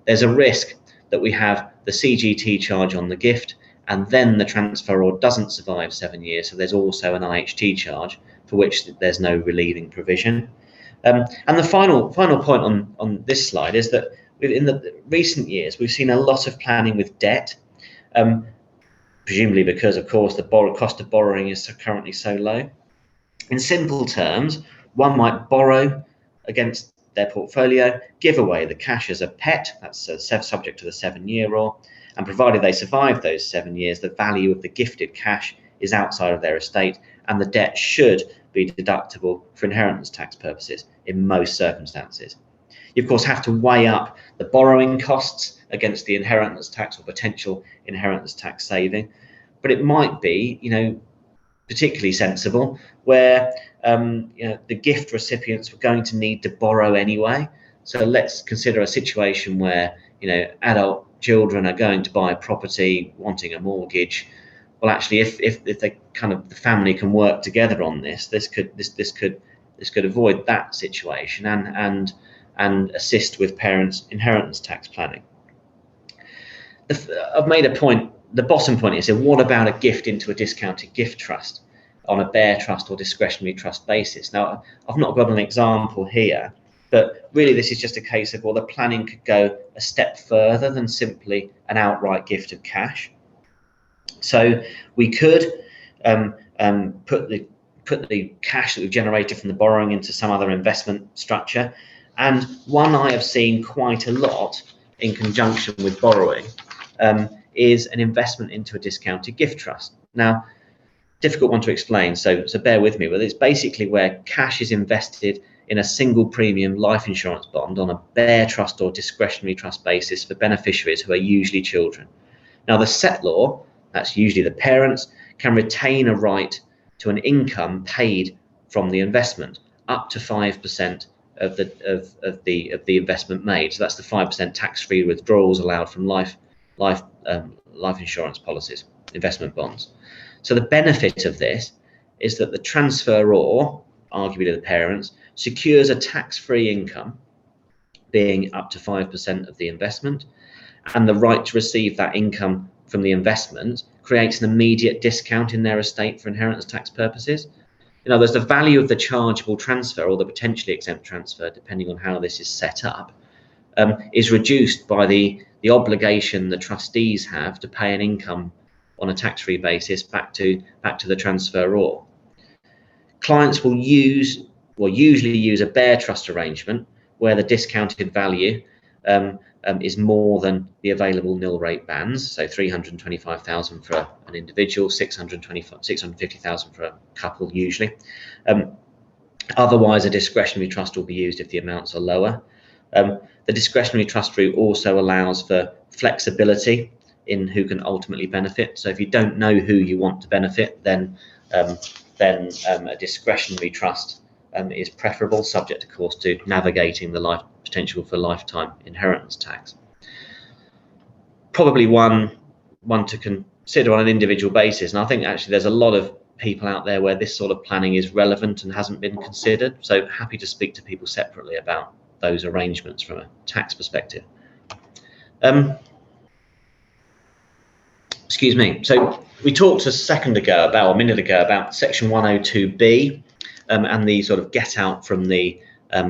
B: there's a risk that we have the CGT charge on the gift, and then the transferor doesn't survive 7 years, so there's also an IHT charge for which there's no relieving provision. And the final point on this slide is that in the recent years we've seen a lot of planning with debt, presumably because, of course, the cost of borrowing is currently so low. In simple terms, one might borrow against their portfolio, give away the cash as a pet, that's subject to the 7-year rule, and provided they survive those 7 years, the value of the gifted cash is outside of their estate, and the debt should be deductible for inheritance tax purposes in most circumstances. You, of course, have to weigh up the borrowing costs against the inheritance tax or potential inheritance tax saving, but it might be, particularly sensible where the gift recipients were going to need to borrow anyway. So let's consider a situation where adult children are going to buy property, wanting a mortgage. Well, actually, if they the family can work together on this could avoid that situation and assist with parents' inheritance tax planning. I've made a point. The bottom point is, what about a gift into a discounted gift trust on a bare trust or discretionary trust basis? Now, I've not got an example here, but really this is just a case of, the planning could go a step further than simply an outright gift of cash. So we could put the cash that we've generated from the borrowing into some other investment structure. And one I have seen quite a lot in conjunction with borrowing is an investment into a discounted gift trust. Now, difficult one to explain, so bear with me, but it's basically where cash is invested in a single premium life insurance bond on a bare trust or discretionary trust basis for beneficiaries who are usually children. Now, the settlor, that's usually the parents, can retain a right to an income paid from the investment up to 5% of the investment made. So that's the 5% tax-free withdrawals allowed from life insurance policies, investment bonds. So the benefit of this is that the transferor, arguably the parents, secures a tax-free income being up to 5% of the investment, and the right to receive that income from the investment creates an immediate discount in their estate for inheritance tax purposes. In other words, the value of the chargeable transfer or the potentially exempt transfer, depending on how this is set up, is reduced by the obligation the trustees have to pay an income on a tax-free basis back to the transferor. Clients will usually use a bare trust arrangement where the discounted value is more than the available nil rate bands, so 325,000 for an individual, 650,000 for a couple usually. Otherwise, a discretionary trust will be used if the amounts are lower. The discretionary trust route also allows for flexibility in who can ultimately benefit. So if you don't know who you want to benefit, then a discretionary trust is preferable, subject, of course, to navigating the potential for lifetime inheritance tax. Probably one to consider on an individual basis, and I think actually there's a lot of people out there where this sort of planning is relevant and hasn't been considered. So happy to speak to people separately about those arrangements from a tax perspective. Excuse me. So we talked a minute ago about section 102B and the sort of get out from the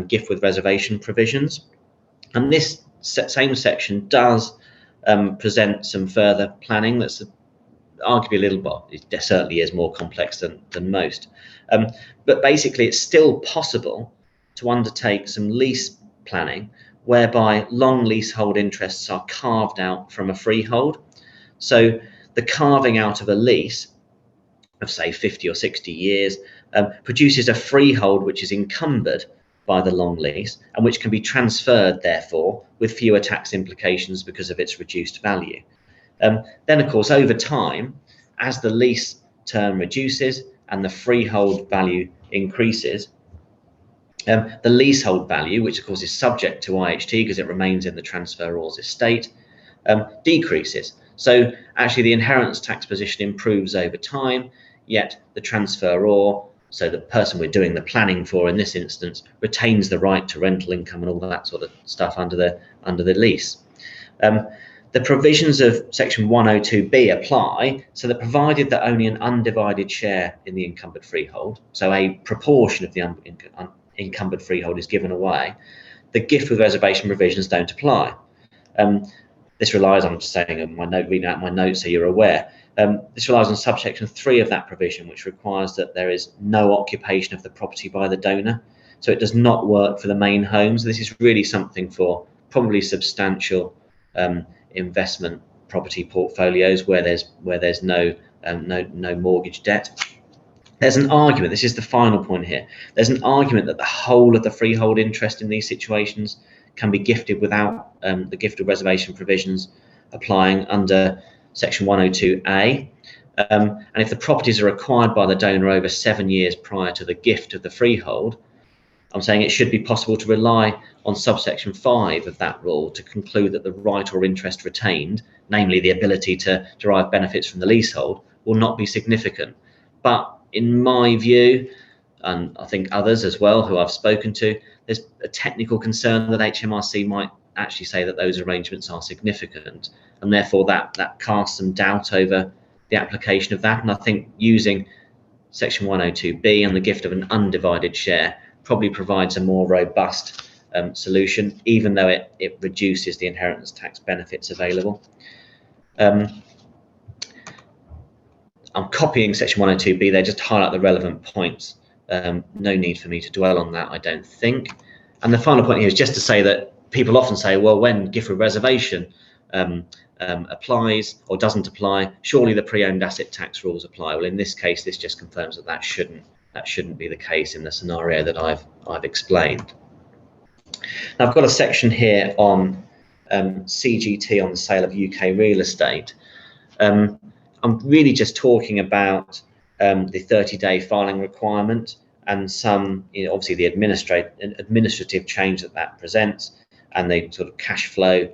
B: gift with reservation provisions. And this same section does present some further planning that's arguably a little bit, it certainly is more complex than most. But basically, it's still possible to undertake some lease planning whereby long leasehold interests are carved out from a freehold. So the carving out of a lease of, say, 50 or 60 years produces a freehold which is encumbered by the long lease and which can be transferred, therefore, with fewer tax implications because of its reduced value. Then, of course, over time, as the lease term reduces and the freehold value increases, the leasehold value, which of course is subject to IHT because it remains in the transferor's estate, decreases. So actually the inheritance tax position improves over time, yet the transferor, so the person we're doing the planning for in this instance, retains the right to rental income and all that sort of stuff under the lease. The provisions of section 102B apply, so that provided that only an undivided share in the encumbered freehold, so a proportion of the encumbered freehold is given away, the gift with reservation provisions don't apply. This relies on, I'm just saying in my note, reading out my notes so you're aware. This relies on subsection 3 of that provision, which requires that there is no occupation of the property by the donor. So it does not work for the main homes. This is really something for probably substantial investment property portfolios where there's no mortgage debt. There's an argument, this is the final point here, there's an argument that the whole of the freehold interest in these situations can be gifted without the gift of reservation provisions applying under section 102A. And if the properties are acquired by the donor over 7 years prior to the gift of the freehold, I'm saying it should be possible to rely on subsection 5 of that rule to conclude that the right or interest retained, namely the ability to derive benefits from the leasehold, will not be significant. But in my view, and I think others as well who I've spoken to, there's a technical concern that HMRC might actually say that those arrangements are significant, and therefore that casts some doubt over the application of that. And I think using section 102B and the gift of an undivided share probably provides a more robust solution, even though it reduces the inheritance tax benefits available. I'm copying section 102B there just to highlight the relevant points. No need for me to dwell on that, I don't think. And the final point here is just to say that people often say, well, when gift with reservation applies or doesn't apply, surely the pre-owned asset tax rules apply. Well, in this case, this just confirms that that shouldn't be the case in the scenario that I've explained. Now, I've got a section here on CGT on the sale of UK real estate. I'm really just talking about the 30-day filing requirement and some, obviously the administrative change that presents, and the sort of cash flow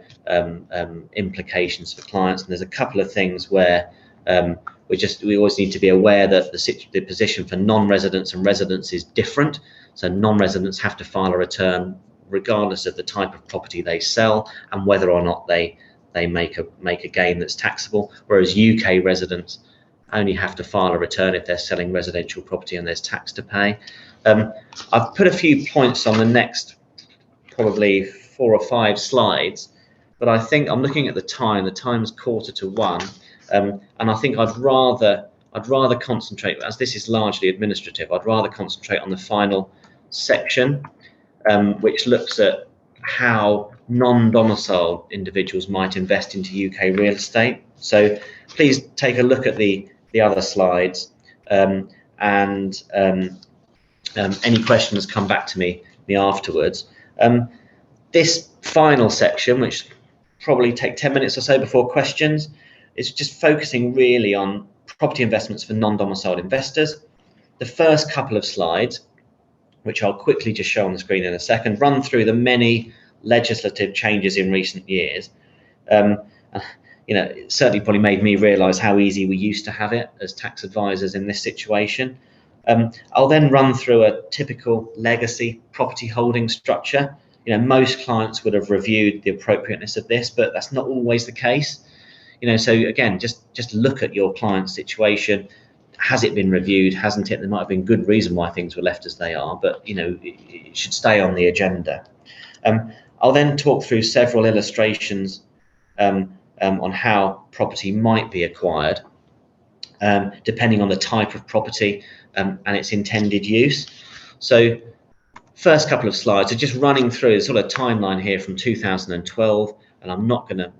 B: implications for clients. And there's a couple of things where we always need to be aware that the position for non-residents and residents is different. So non-residents have to file a return regardless of the type of property they sell and whether or not they make a gain that's taxable, whereas UK residents only have to file a return if they're selling residential property and there's tax to pay. I've put a few points on the next probably 4 or 5 slides, but I think I'm looking at the time's 1:45, and I think I'd rather concentrate, as this is largely administrative, I'd rather concentrate on the final section, which looks at how non-domiciled individuals might invest into UK real estate. So please take a look at the other slides, and any questions come back to me afterwards. This final section, which probably take 10 minutes or so before questions, is just focusing really on property investments for non-domiciled investors. The first couple of slides, which I'll quickly just show on the screen in a second, run through the many legislative changes in recent years. It certainly probably made me realise how easy we used to have it as tax advisors in this situation. I'll then run through a typical legacy property holding structure. Most clients would have reviewed the appropriateness of this, but that's not always the case. So again, just look at your client's situation. Has it been reviewed? Hasn't it? There might have been good reason why things were left as they are, but it should stay on the agenda. I'll then talk through several illustrations on how property might be acquired, depending on the type of property and its intended use. So first couple of slides are just running through a sort of timeline here from 2012, and I'm not going to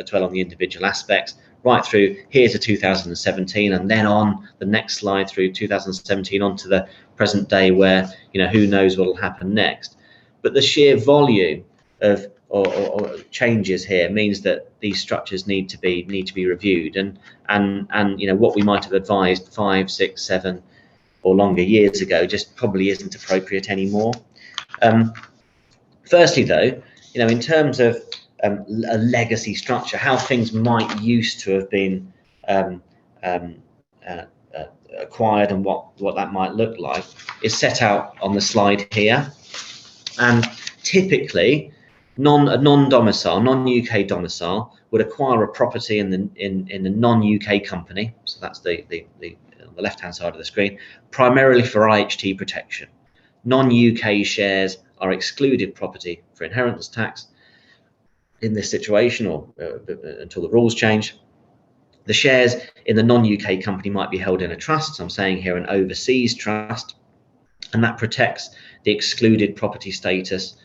B: dwell on the individual aspects. Right through here to 2017, and then on the next slide through 2017 on to the present day, where who knows what will happen next. But the sheer volume of or changes here means that these structures need to be reviewed, and what we might have advised 5, 6, 7 or longer years ago just probably isn't appropriate anymore. Firstly, though, in terms of a legacy structure, how things might used to have been acquired and what that might look like is set out on the slide here. And typically, a non-domicile, non-UK domicile would acquire a property in the non-UK company. So that's the left-hand side of the screen, primarily for IHT protection. Non-UK shares are excluded property for inheritance tax. In this situation, or until the rules change, the shares in the non-UK company might be held in a trust. So I'm saying here an overseas trust, and that protects the excluded property status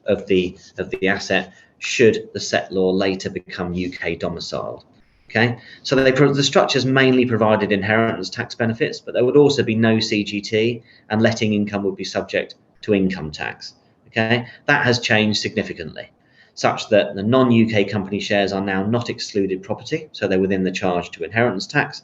B: of the asset should the settlor later become UK domiciled. Okay, so the structures mainly provided inheritance tax benefits, but there would also be no CGT, and letting income would be subject to income tax. Okay, that has changed significantly, such that the non-UK company shares are now not excluded property, so they're within the charge to inheritance tax.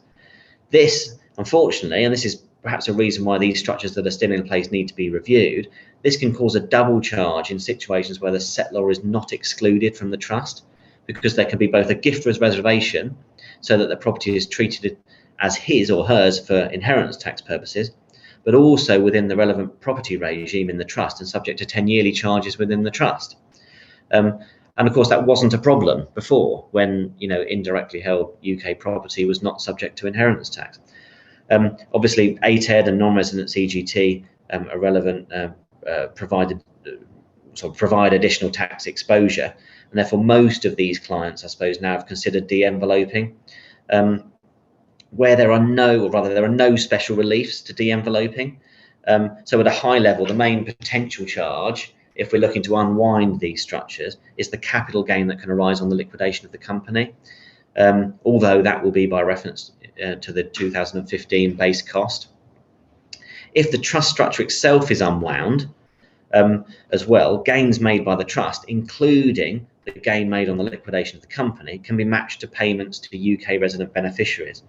B: This, unfortunately, and this is perhaps a reason why these structures that are still in place need to be reviewed, this can cause a double charge in situations where the settlor is not excluded from the trust, because there can be both a gifter's reservation, so that the property is treated as his or hers for inheritance tax purposes, but also within the relevant property regime in the trust and subject to 10 yearly charges within the trust. And of course, that wasn't a problem before, when indirectly held UK property was not subject to inheritance tax. Obviously, ATED and non-resident CGT are relevant, provide additional tax exposure, and therefore most of these clients, I suppose, now have considered de-enveloping, where there are no special reliefs to de-enveloping. So at a high level, the main potential charge if we're looking to unwind these structures, is the capital gain that can arise on the liquidation of the company, although that will be by reference to the 2015 base cost. If the trust structure itself is unwound as well, gains made by the trust, including the gain made on the liquidation of the company, can be matched to payments to UK resident beneficiaries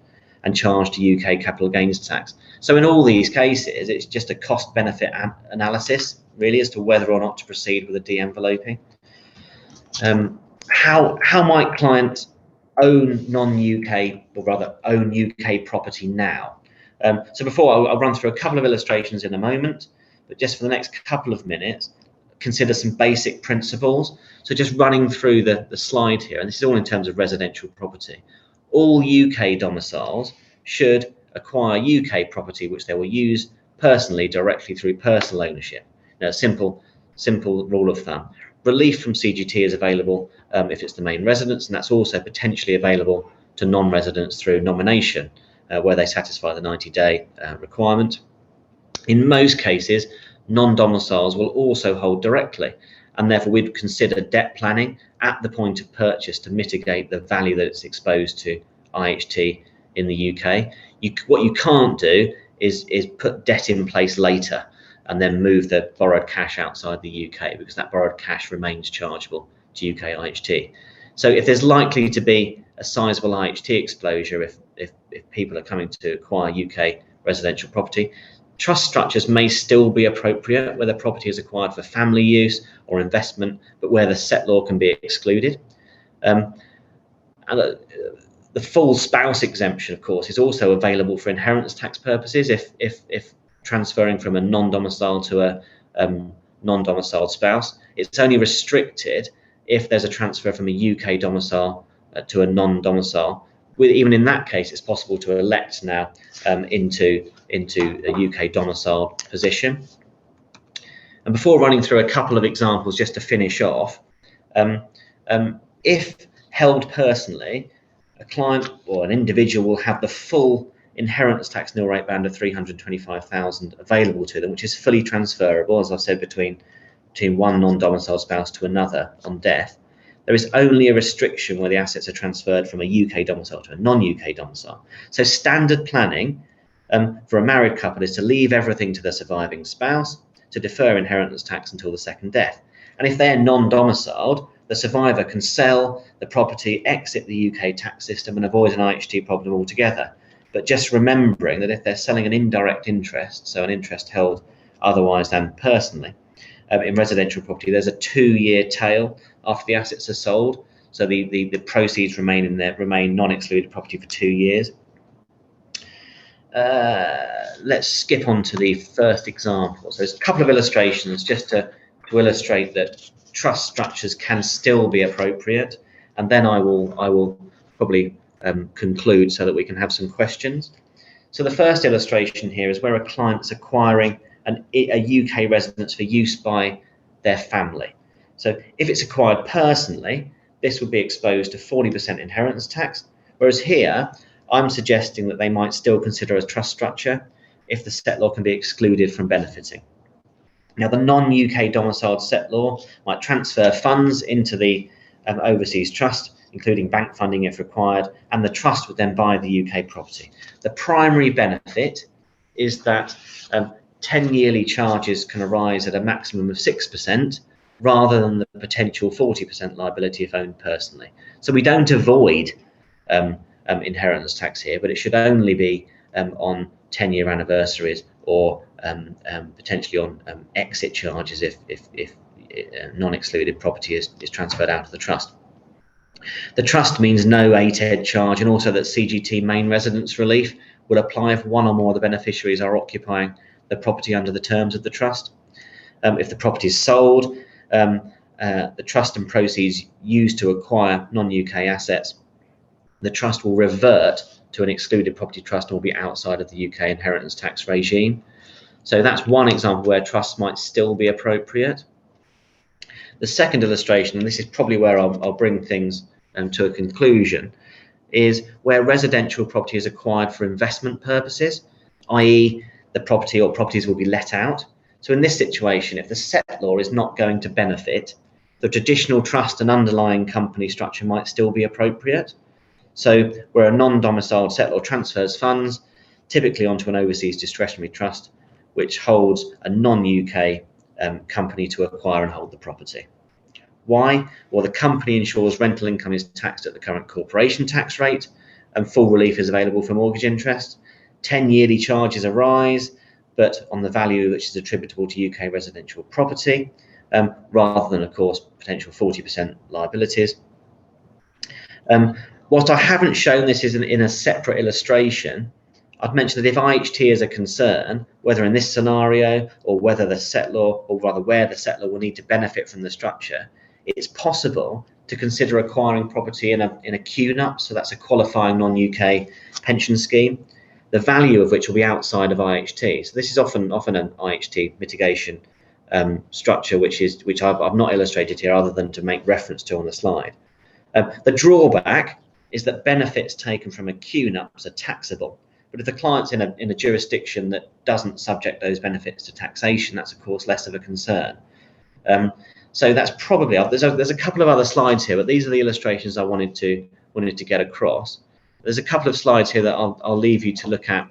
B: and charged to UK capital gains tax. So in all these cases, it's just a cost-benefit analysis, really, as to whether or not to proceed with a de-enveloping. How might clients own non-UK, or rather own UK property now? So before, I'll run through a couple of illustrations in a moment, but just for the next couple of minutes, consider some basic principles. So just running through the slide here, and this is all in terms of residential property. All UK domiciles should acquire UK property which they will use personally directly through personal ownership. Now, simple rule of thumb. Relief from CGT is available if it's the main residence, and that's also potentially available to non-residents through nomination, where they satisfy the 90-day requirement. In most cases, non-domiciles will also hold directly, and therefore we'd consider debt planning at the point of purchase to mitigate the value that it's exposed to IHT in the UK. What you can't do is put debt in place later and then move the borrowed cash outside the UK, because that borrowed cash remains chargeable to UK IHT. So if there's likely to be a sizable IHT exposure if people are coming to acquire UK residential property, trust structures may still be appropriate where the property is acquired for family use or investment, but where the settlor can be excluded. And the full spouse exemption, of course, is also available for inheritance tax purposes if transferring from a non-domiciled to a non-domiciled spouse. It's only restricted if there's a transfer from a UK domicile to a non-domicile. Even in that case, it's possible to elect now into a UK domiciled position. And before running through a couple of examples, just to finish off, if held personally, a client or an individual will have the full inheritance tax nil rate band of 325,000 available to them, which is fully transferable, as I've said, between one non-domiciled spouse to another on death. There is only a restriction where the assets are transferred from a UK domicile to a non-UK domicile. So standard planning for a married couple is to leave everything to the surviving spouse, to defer inheritance tax until the second death. And if they're non-domiciled, the survivor can sell the property, exit the UK tax system, and avoid an IHT problem altogether. But just remembering that if they're selling an indirect interest, so an interest held otherwise than personally, in residential property, there's a 2-year tail after the assets are sold. So the proceeds remain non-excluded property for 2 years. Let's skip on to the first example. So there's a couple of illustrations just to illustrate that trust structures can still be appropriate, and then I will probably conclude so that we can have some questions. So the first illustration here is where a client is acquiring a UK residence for use by their family. So if it's acquired personally, this would be exposed to 40% inheritance tax, whereas here I'm suggesting that they might still consider a trust structure if the settlor can be excluded from benefiting. Now, the non-UK domiciled settlor might transfer funds into the overseas trust, including bank funding if required, and the trust would then buy the UK property. The primary benefit is that 10 yearly charges can arise at a maximum of 6% rather than the potential 40% liability if owned personally. So we don't avoid inheritance tax here, but it should only be on 10-year anniversaries or potentially on exit charges if non-excluded property is transferred out of the trust. The trust means no ATED charge, and also that CGT main residence relief will apply if one or more of the beneficiaries are occupying the property under the terms of the trust. If the property is sold, the trust and proceeds used to acquire non-UK assets, the trust will revert to an excluded property trust and will be outside of the UK inheritance tax regime. So that's one example where trusts might still be appropriate. The second illustration, and this is probably where I'll bring things to a conclusion, is where residential property is acquired for investment purposes, i.e. the property or properties will be let out. So in this situation, if the settlor is not going to benefit, the traditional trust and underlying company structure might still be appropriate. So where a non-domiciled settlor transfers funds, typically onto an overseas discretionary trust, which holds a non-UK company to acquire and hold the property. Why? Well, the company ensures rental income is taxed at the current corporation tax rate, and full relief is available for mortgage interest. 10 yearly charges arise, but on the value which is attributable to UK residential property, rather than, of course, potential 40% liabilities. Whilst I haven't shown this in a separate illustration, I've mentioned that if IHT is a concern, whether in this scenario or whether the settlor, or rather where the settlor will need to benefit from the structure, it's possible to consider acquiring property in a QNUP, so that's a qualifying non-UK pension scheme, the value of which will be outside of IHT. So this is often an IHT mitigation structure, which I've not illustrated here other than to make reference to on the slide. The drawback is that benefits taken from a QNUPs are taxable. But if the client's in a jurisdiction that doesn't subject those benefits to taxation, that's of course less of a concern. So that's probably, there's a couple of other slides here, but these are the illustrations I wanted to get across. There's a couple of slides here that I'll leave you to look at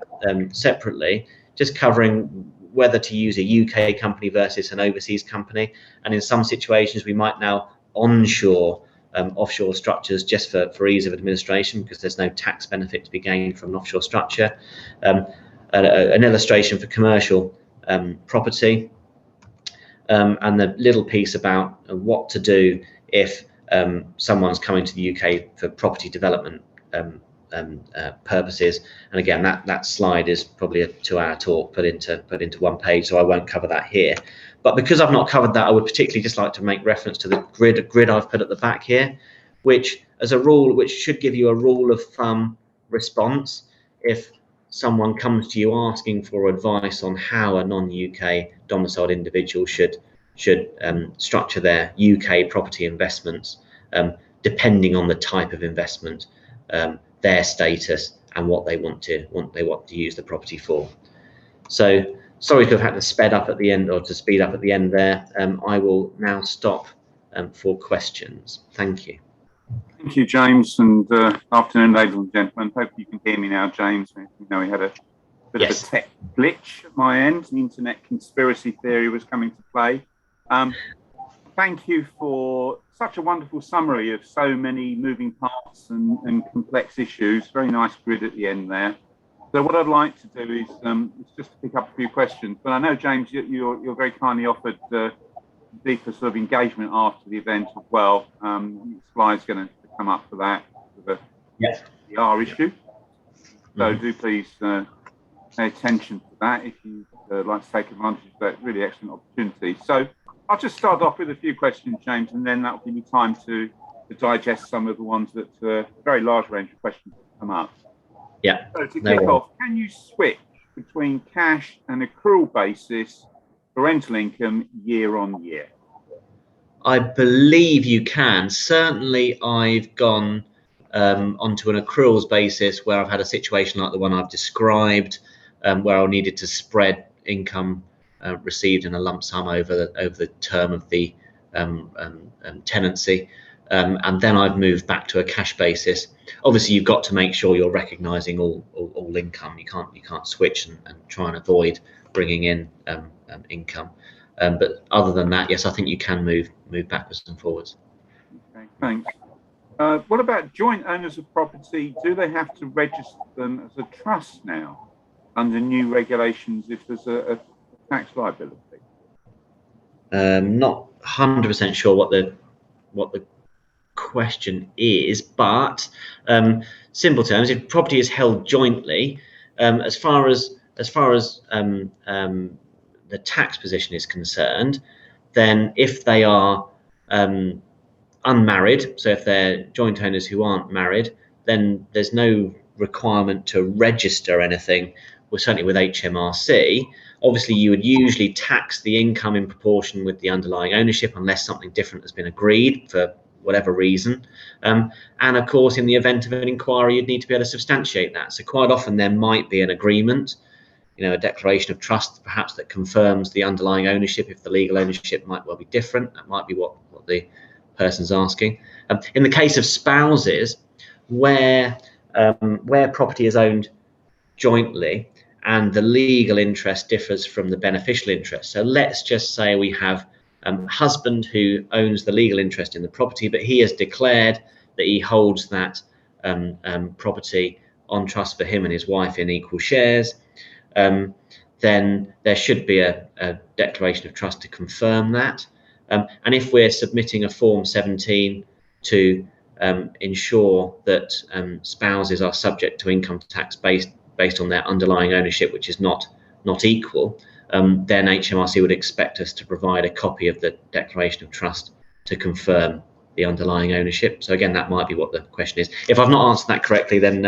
B: separately, just covering whether to use a UK company versus an overseas company, and in some situations we might now onshore offshore structures just for ease of administration, because there's no tax benefit to be gained from an offshore structure. An illustration for commercial property, and the little piece about what to do if someone's coming to the UK for property development purposes. And again, that slide is probably a 2-hour talk put into one page, so I won't cover that here. But because I've not covered that, I would particularly just like to make reference to the grid I've put at the back here, which as a rule, which should give you a rule of thumb response if someone comes to you asking for advice on how a non-UK domiciled individual should structure their UK property investments, depending on the type of investment, their status, and what they want to use the property for. So sorry to have had to speed up at the end there. I will now stop for questions. Thank you.
C: Thank you, James, and afternoon, ladies and gentlemen. Hope you can hear me now, James. We had a bit of a tech glitch at my end. The internet conspiracy theory was coming to play. Thank you for such a wonderful summary of so many moving parts and complex issues. Very nice grid at the end there. So what I'd like to do is just to pick up a few questions. But I know, James, you're very kindly offered deeper sort of engagement after the event as well. Slide's going to come up for that, for the R issue. So do please pay attention to that if you'd like to take advantage of that really excellent opportunity. So I'll just start off with a few questions, James, and then that'll give me time to digest some of the ones that a very large range of questions that come up.
B: Yeah.
C: So to kick off, can you switch between cash and accrual basis for rental income year on year?
B: I believe you can. Certainly, I've gone onto an accruals basis where I've had a situation like the one I've described, where I needed to spread income received in a lump sum over the term of the tenancy, and then I've moved back to a cash basis. Obviously, you've got to make sure you're recognising all income. You can't switch and try and avoid bringing in income. But other than that, yes, I think you can move backwards and forwards.
C: Okay, thanks. What about joint owners of property? Do they have to register them as a trust now under new regulations if there's a tax liability?
B: Not 100% sure what the question is, but simple terms, if property is held jointly, as far as the tax position is concerned, then if they are unmarried, so if they're joint owners who aren't married, then there's no requirement to register anything. Well, certainly with HMRC, obviously you would usually tax the income in proportion with the underlying ownership unless something different has been agreed for whatever reason. And of course, in the event of an inquiry, you'd need to be able to substantiate that. So quite often there might be an agreement a declaration of trust perhaps that confirms the underlying ownership if the legal ownership might well be different. That might be what the person's asking. In the case of spouses, where property is owned jointly and the legal interest differs from the beneficial interest. So let's just say we have a husband who owns the legal interest in the property, but he has declared that he holds that property on trust for him and his wife in equal shares. Then there should be a declaration of trust to confirm that. And if we're submitting a Form 17 to ensure that spouses are subject to income tax based on their underlying ownership, which is not equal, then HMRC would expect us to provide a copy of the declaration of trust to confirm the underlying ownership. So again, that might be what the question is. If I've not answered that correctly, then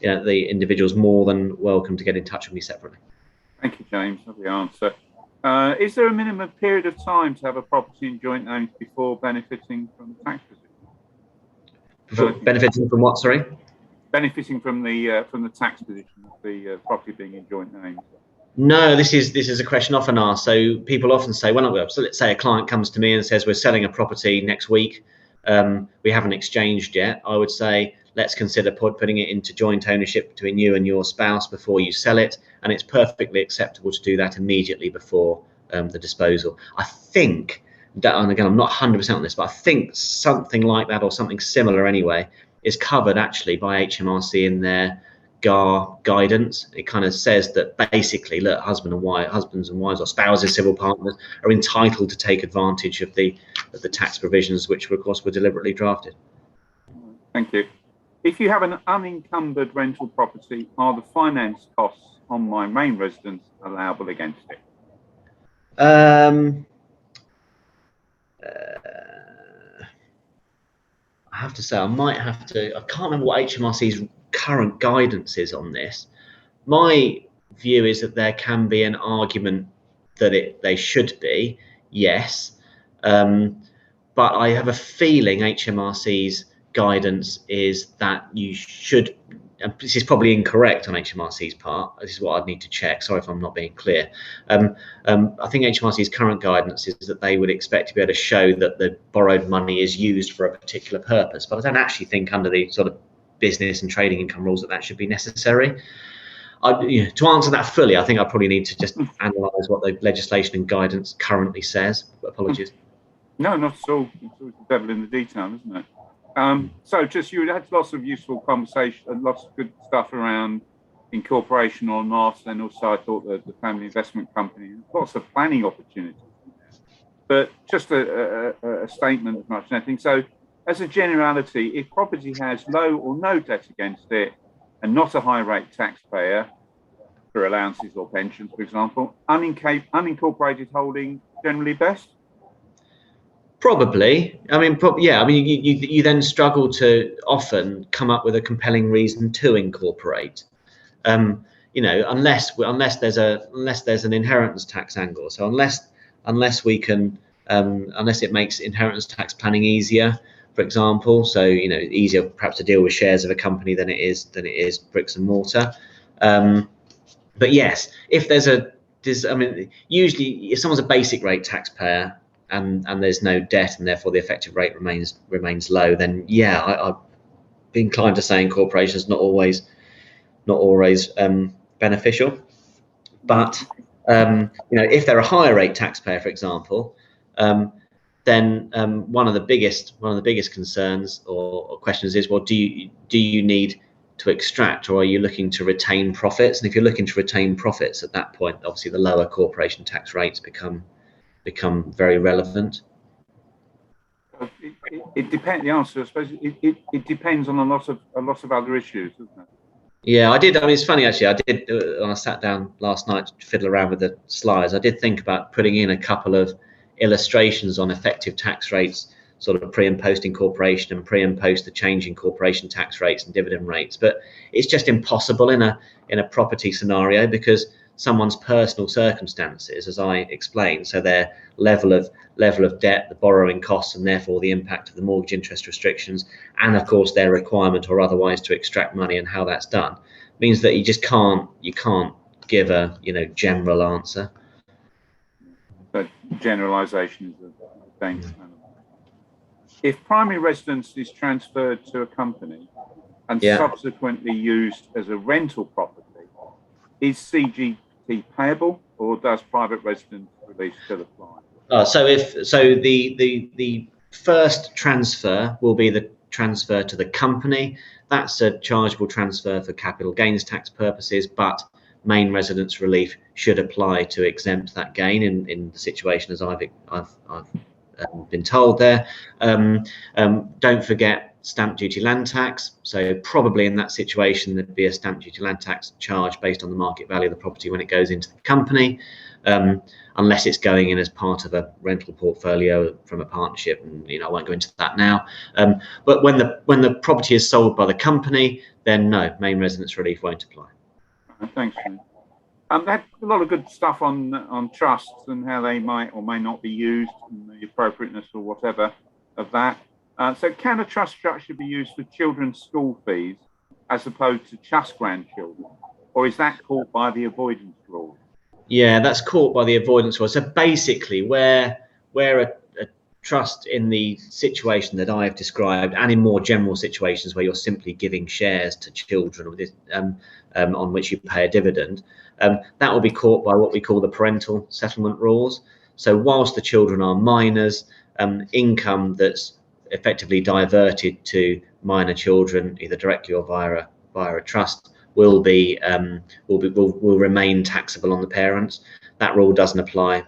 B: the individual's more than welcome to get in touch with me separately.
C: Thank you, James. Lovely answer. Is there a minimum period of time to have a property in joint names before benefiting from the tax position?
B: Benefiting from what, sorry?
C: Benefiting from the tax position of the property being in joint names.
B: No, this is a question often asked. So people often say, so let's say a client comes to me and says, we're selling a property next week. We haven't exchanged yet. I would say, let's consider putting it into joint ownership between you and your spouse before you sell it. And it's perfectly acceptable to do that immediately before the disposal. I think, and again, I'm not 100% on this, but I think something like that or something similar anyway is covered actually by HMRC in their GAR guidance. It kind of says that basically, look, husbands and wives or spouses, civil partners are entitled to take advantage of the tax provisions, which of course were deliberately drafted.
C: Thank you. If you have an unencumbered rental property, are the finance costs on my main residence allowable against it?
B: I have to say, I can't remember what HMRC's current guidance is on this. My view is that there can be an argument that they should be, yes. But I have a feeling HMRC's guidance is that you should, and this is probably incorrect on HMRC's part, this is what I'd need to check, sorry if I'm not being clear. I think HMRC's current guidance is that they would expect to be able to show that the borrowed money is used for a particular purpose, but I don't actually think under the sort of business and trading income rules that should be necessary. To answer that fully, I think I probably need to just analyse what the legislation and guidance currently says. Apologies.
C: No, not at all. It's always the devil in the detail, isn't it? So just you had lots of useful conversation and lots of good stuff around incorporation or not, and also I thought that the family investment company, lots of planning opportunities. But just a statement as much as anything. So as a generality, if property has low or no debt against it and not a high rate taxpayer for allowances or pensions, for example, unincorporated holding generally best?
B: Probably. I mean, yeah. I mean, you then struggle to often come up with a compelling reason to incorporate. Unless there's an inheritance tax angle. So unless we can, unless it makes inheritance tax planning easier, for example. So easier perhaps to deal with shares of a company than it is bricks and mortar. But yes, if usually if someone's a basic rate taxpayer and there's no debt and therefore the effective rate remains low, then yeah, I'd be inclined to say incorporation is not always beneficial. But if they're a higher rate taxpayer, for example, then one of the biggest concerns or questions is, well, do you need to extract, or are you looking to retain profits? And if you're looking to retain profits, at that point, obviously the lower corporation tax rates become very relevant.
C: It depends. The answer, I suppose, it depends on a lot of other issues, doesn't it?
B: Yeah, I did. I mean, it's funny actually. I did when I sat down last night to fiddle around with the slides. I did think about putting in a couple of illustrations on effective tax rates, sort of pre and post incorporation and pre and post the change in corporation tax rates and dividend rates. But it's just impossible in a property scenario because someone's personal circumstances, as I explained, so their level of debt, the borrowing costs, and therefore the impact of the mortgage interest restrictions, and of course their requirement or otherwise to extract money and how that's done, means that you can't give a general answer.
C: But generalisation is a dangerous animal. If primary residence is transferred to a company and subsequently used as a rental property, is CGT payable, or does private residence relief still apply?
B: So the first transfer will be the transfer to the company. That's a chargeable transfer for capital gains tax purposes, but main residence relief should apply to exempt that gain in the situation as I've been told there. Don't forget stamp duty land tax. So probably in that situation there'd be a stamp duty land tax charge based on the market value of the property when it goes into the company, unless it's going in as part of a rental portfolio from a partnership, and I won't go into that now. But when the property is sold by the company, then no, main residence relief won't apply.
C: Thanks, Shane. They had a lot of good stuff on trusts and how they might or may not be used, and the appropriateness or whatever of that. So can a trust structure be used for children's school fees as opposed to just grandchildren, or is that caught by the avoidance rule?
B: Yeah, that's caught by the avoidance rule. So basically, where a trust in the situation that I've described, and in more general situations where you're simply giving shares to children on which you pay a dividend, that will be caught by what we call the parental settlement rules. So whilst the children are minors, income that's effectively diverted to minor children, either directly or via a trust, will remain taxable on the parents. That rule doesn't apply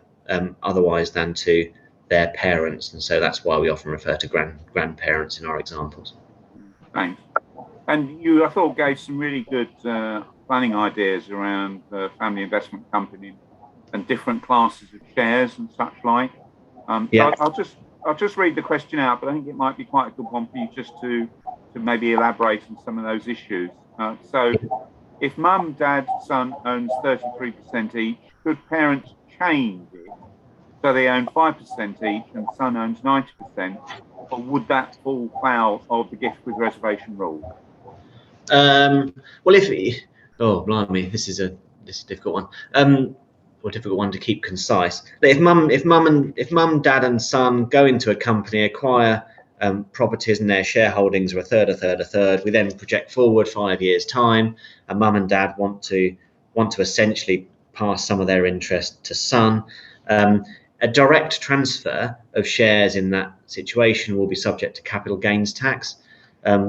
B: otherwise than to their parents, and so that's why we often refer to grandparents in our examples.
C: Thanks. And you, I thought, gave some really good planning ideas around family investment company and different classes of shares and such like. I'll just read the question out, but I think it might be quite a good one for you just to maybe elaborate on some of those issues. So if mum, dad, son owns 33% each, could parents change it so they own 5% each and son owns 90%, or would that fall foul of the gift with reservation rule?
B: Well, blimey, this is a difficult one. Or difficult one to keep concise. But if mum, dad, and son go into a company, acquire properties, and their shareholdings are a third, we then project forward 5 years' time, and mum and dad want to essentially pass some of their interest to son. A direct transfer of shares in that situation will be subject to capital gains tax,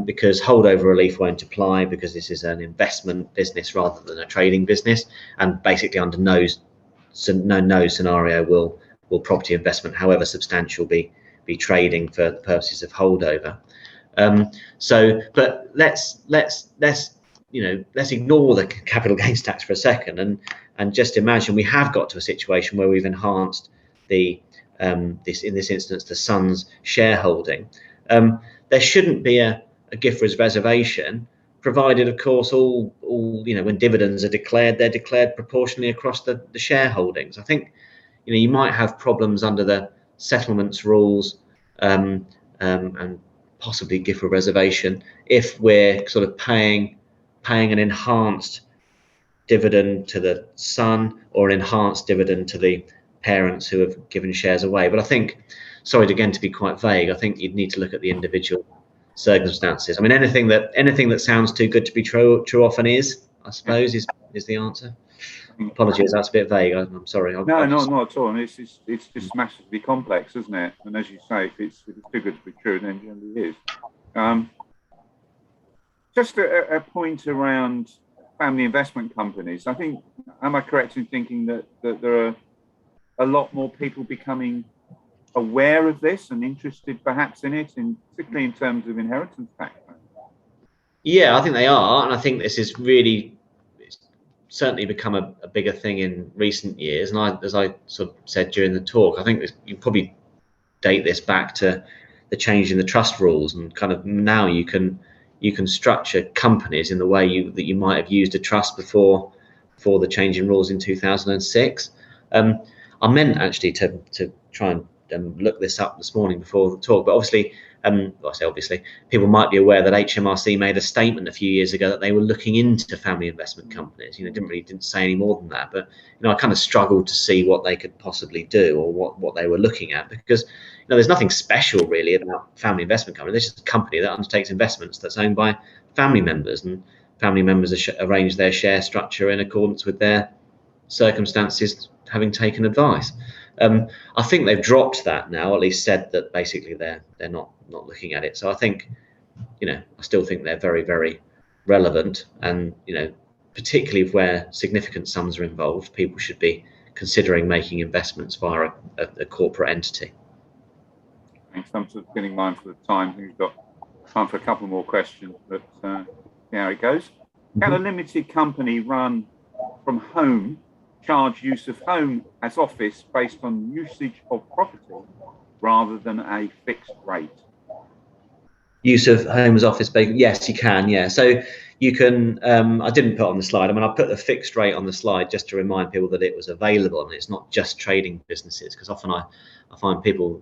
B: because holdover relief won't apply, because this is an investment business rather than a trading business, and basically under no scenario will property investment, however substantial, be trading for the purposes of holdover. But let's ignore the capital gains tax for a second and just imagine we have got to a situation where we've enhanced in this instance the son's shareholding. There shouldn't be a gift with reservation, provided, of course, all when dividends are declared, they're declared proportionally across the shareholdings. I think you might have problems under the settlements rules and possibly gift with reservation if we're sort of paying an enhanced dividend to the son or an enhanced dividend to the parents who have given shares away. But I think, sorry again to be quite vague, I think you'd need to look at the individual circumstances. I mean, anything that sounds too good to be true often is, I suppose, is the answer. Apologies, that's a bit vague. I'm sorry.
C: No, not at all. And it's just massively complex, isn't it? And as you say, if it's too good to be true, then it generally is. Just a point around family investment companies. I think, am I correct in thinking that there are a lot more people becoming aware of this and interested perhaps in it, particularly in terms of inheritance tax?
B: Yeah, I think they are, and I think this is really certainly become a bigger thing in recent years. And as I sort of said during the talk, I think you probably date this back to the change in the trust rules, and kind of now you can structure companies in the way that you might have used a trust before the change in rules in 2006. I meant actually to try and looked this up this morning before the talk, but obviously, well, I say obviously, people might be aware that HMRC made a statement a few years ago that they were looking into family investment companies. Didn't say any more than that, but I kind of struggled to see what they could possibly do or what they were looking at, because there's nothing special really about family investment companies. This is a company that undertakes investments that's owned by family members, and family members arrange their share structure in accordance with their circumstances, having taken advice. I think they've dropped that now, at least said that basically they're not looking at it. So I think, I still think they're very, very relevant, and particularly where significant sums are involved, people should be considering making investments via a corporate entity.
C: Thanks. I'm sort of getting mindful of time. I think we've got time for a couple more questions, but see how it goes. Can a limited company run from home charge use of home as office based on usage of property rather than a fixed rate?
B: Use of home as office space? Yes, you can. Yeah, so you can. I didn't put on the slide. I mean, I put the fixed rate on the slide just to remind people that it was available, and it's not just trading businesses, because often I find people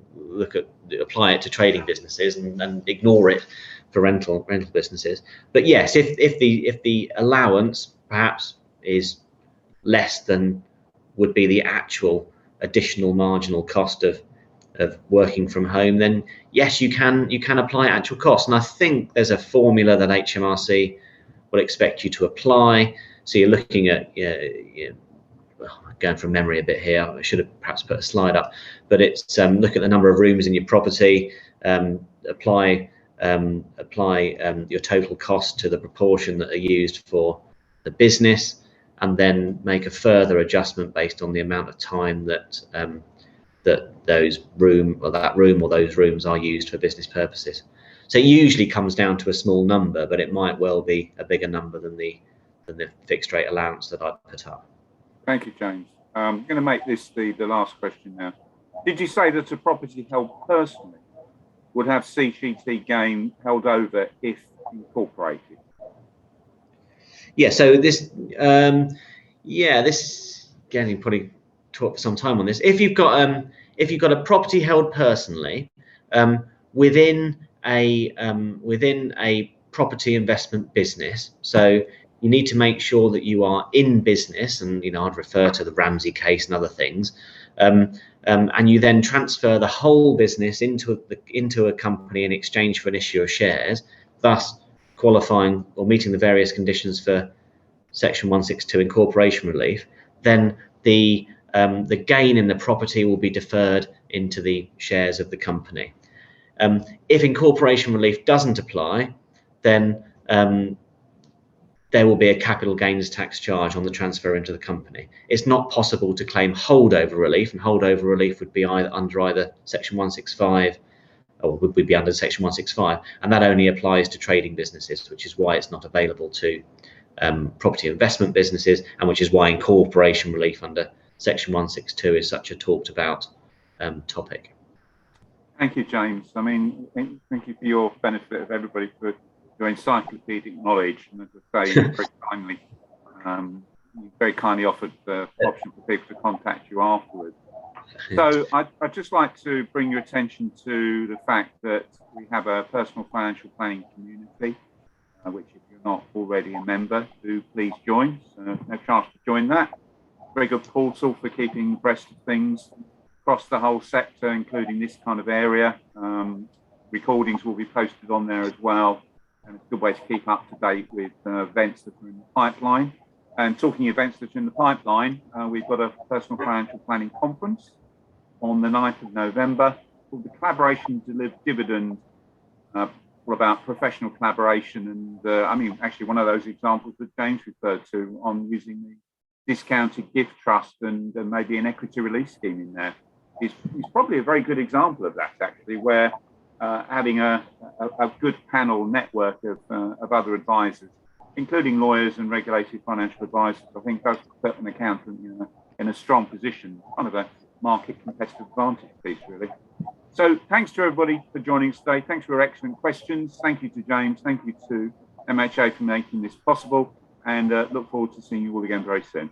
B: apply it to trading businesses and ignore it for rental businesses. But yes, if the allowance perhaps is less than would be the actual additional marginal cost of working from home, then yes, you can apply actual costs. And I think there's a formula that HMRC will expect you to apply. So you're looking at, well, going from memory a bit here, I should have perhaps put a slide up, but it's look at the number of rooms in your property, apply your total cost to the proportion that are used for the business, and then make a further adjustment based on the amount of time that that room or those rooms are used for business purposes. So it usually comes down to a small number, but it might well be a bigger number than the fixed rate allowance that I put up.
C: Thank you, James. I'm going to make this the last question now. Did you say that a property held personally would have CGT gain held over if incorporated?
B: Yeah, so this, this again, you probably talk for some time on this. If you've got a property held personally within a property investment business, so you need to make sure that you are in business, and I'd refer to the Ramsey case and other things, and you then transfer the whole business into a company in exchange for an issue of shares, thus qualifying or meeting the various conditions for Section 162 incorporation relief, then the gain in the property will be deferred into the shares of the company. If incorporation relief doesn't apply, then there will be a capital gains tax charge on the transfer into the company. It's not possible to claim holdover relief, and holdover relief would be under either Section 165 or would be under Section 165, and that only applies to trading businesses, which is why it's not available to property investment businesses, and which is why incorporation relief under Section 162 is such a talked about topic.
C: Thank you, James. I mean, thank you for your benefit of everybody for your encyclopedic knowledge, and as I say, you very kindly offered the option for people to contact you afterwards. So I'd just like to bring your attention to the fact that we have a personal financial planning community, which if you're not already a member, do please join. So no chance to join that. Very good portal for keeping abreast of things across the whole sector, including this kind of area. Recordings will be posted on there as well, and it's a good way to keep up to date with events that are in the pipeline. And talking events that are in the pipeline, we've got a personal financial planning conference on the 9th of November called the Collaboration Dividend, all about professional collaboration. And I mean, actually one of those examples that James referred to on using the discounted gift trust and maybe an equity release scheme in there is probably a very good example of that, actually, where having a good panel network of other advisors, including lawyers and regulated financial advisors, I think does put an accountant in a strong position, kind of a market competitive advantage piece, really. So thanks to everybody for joining us today. Thanks for your excellent questions. Thank you to James. Thank you to MHA for making this possible, and look forward to seeing you all again very soon.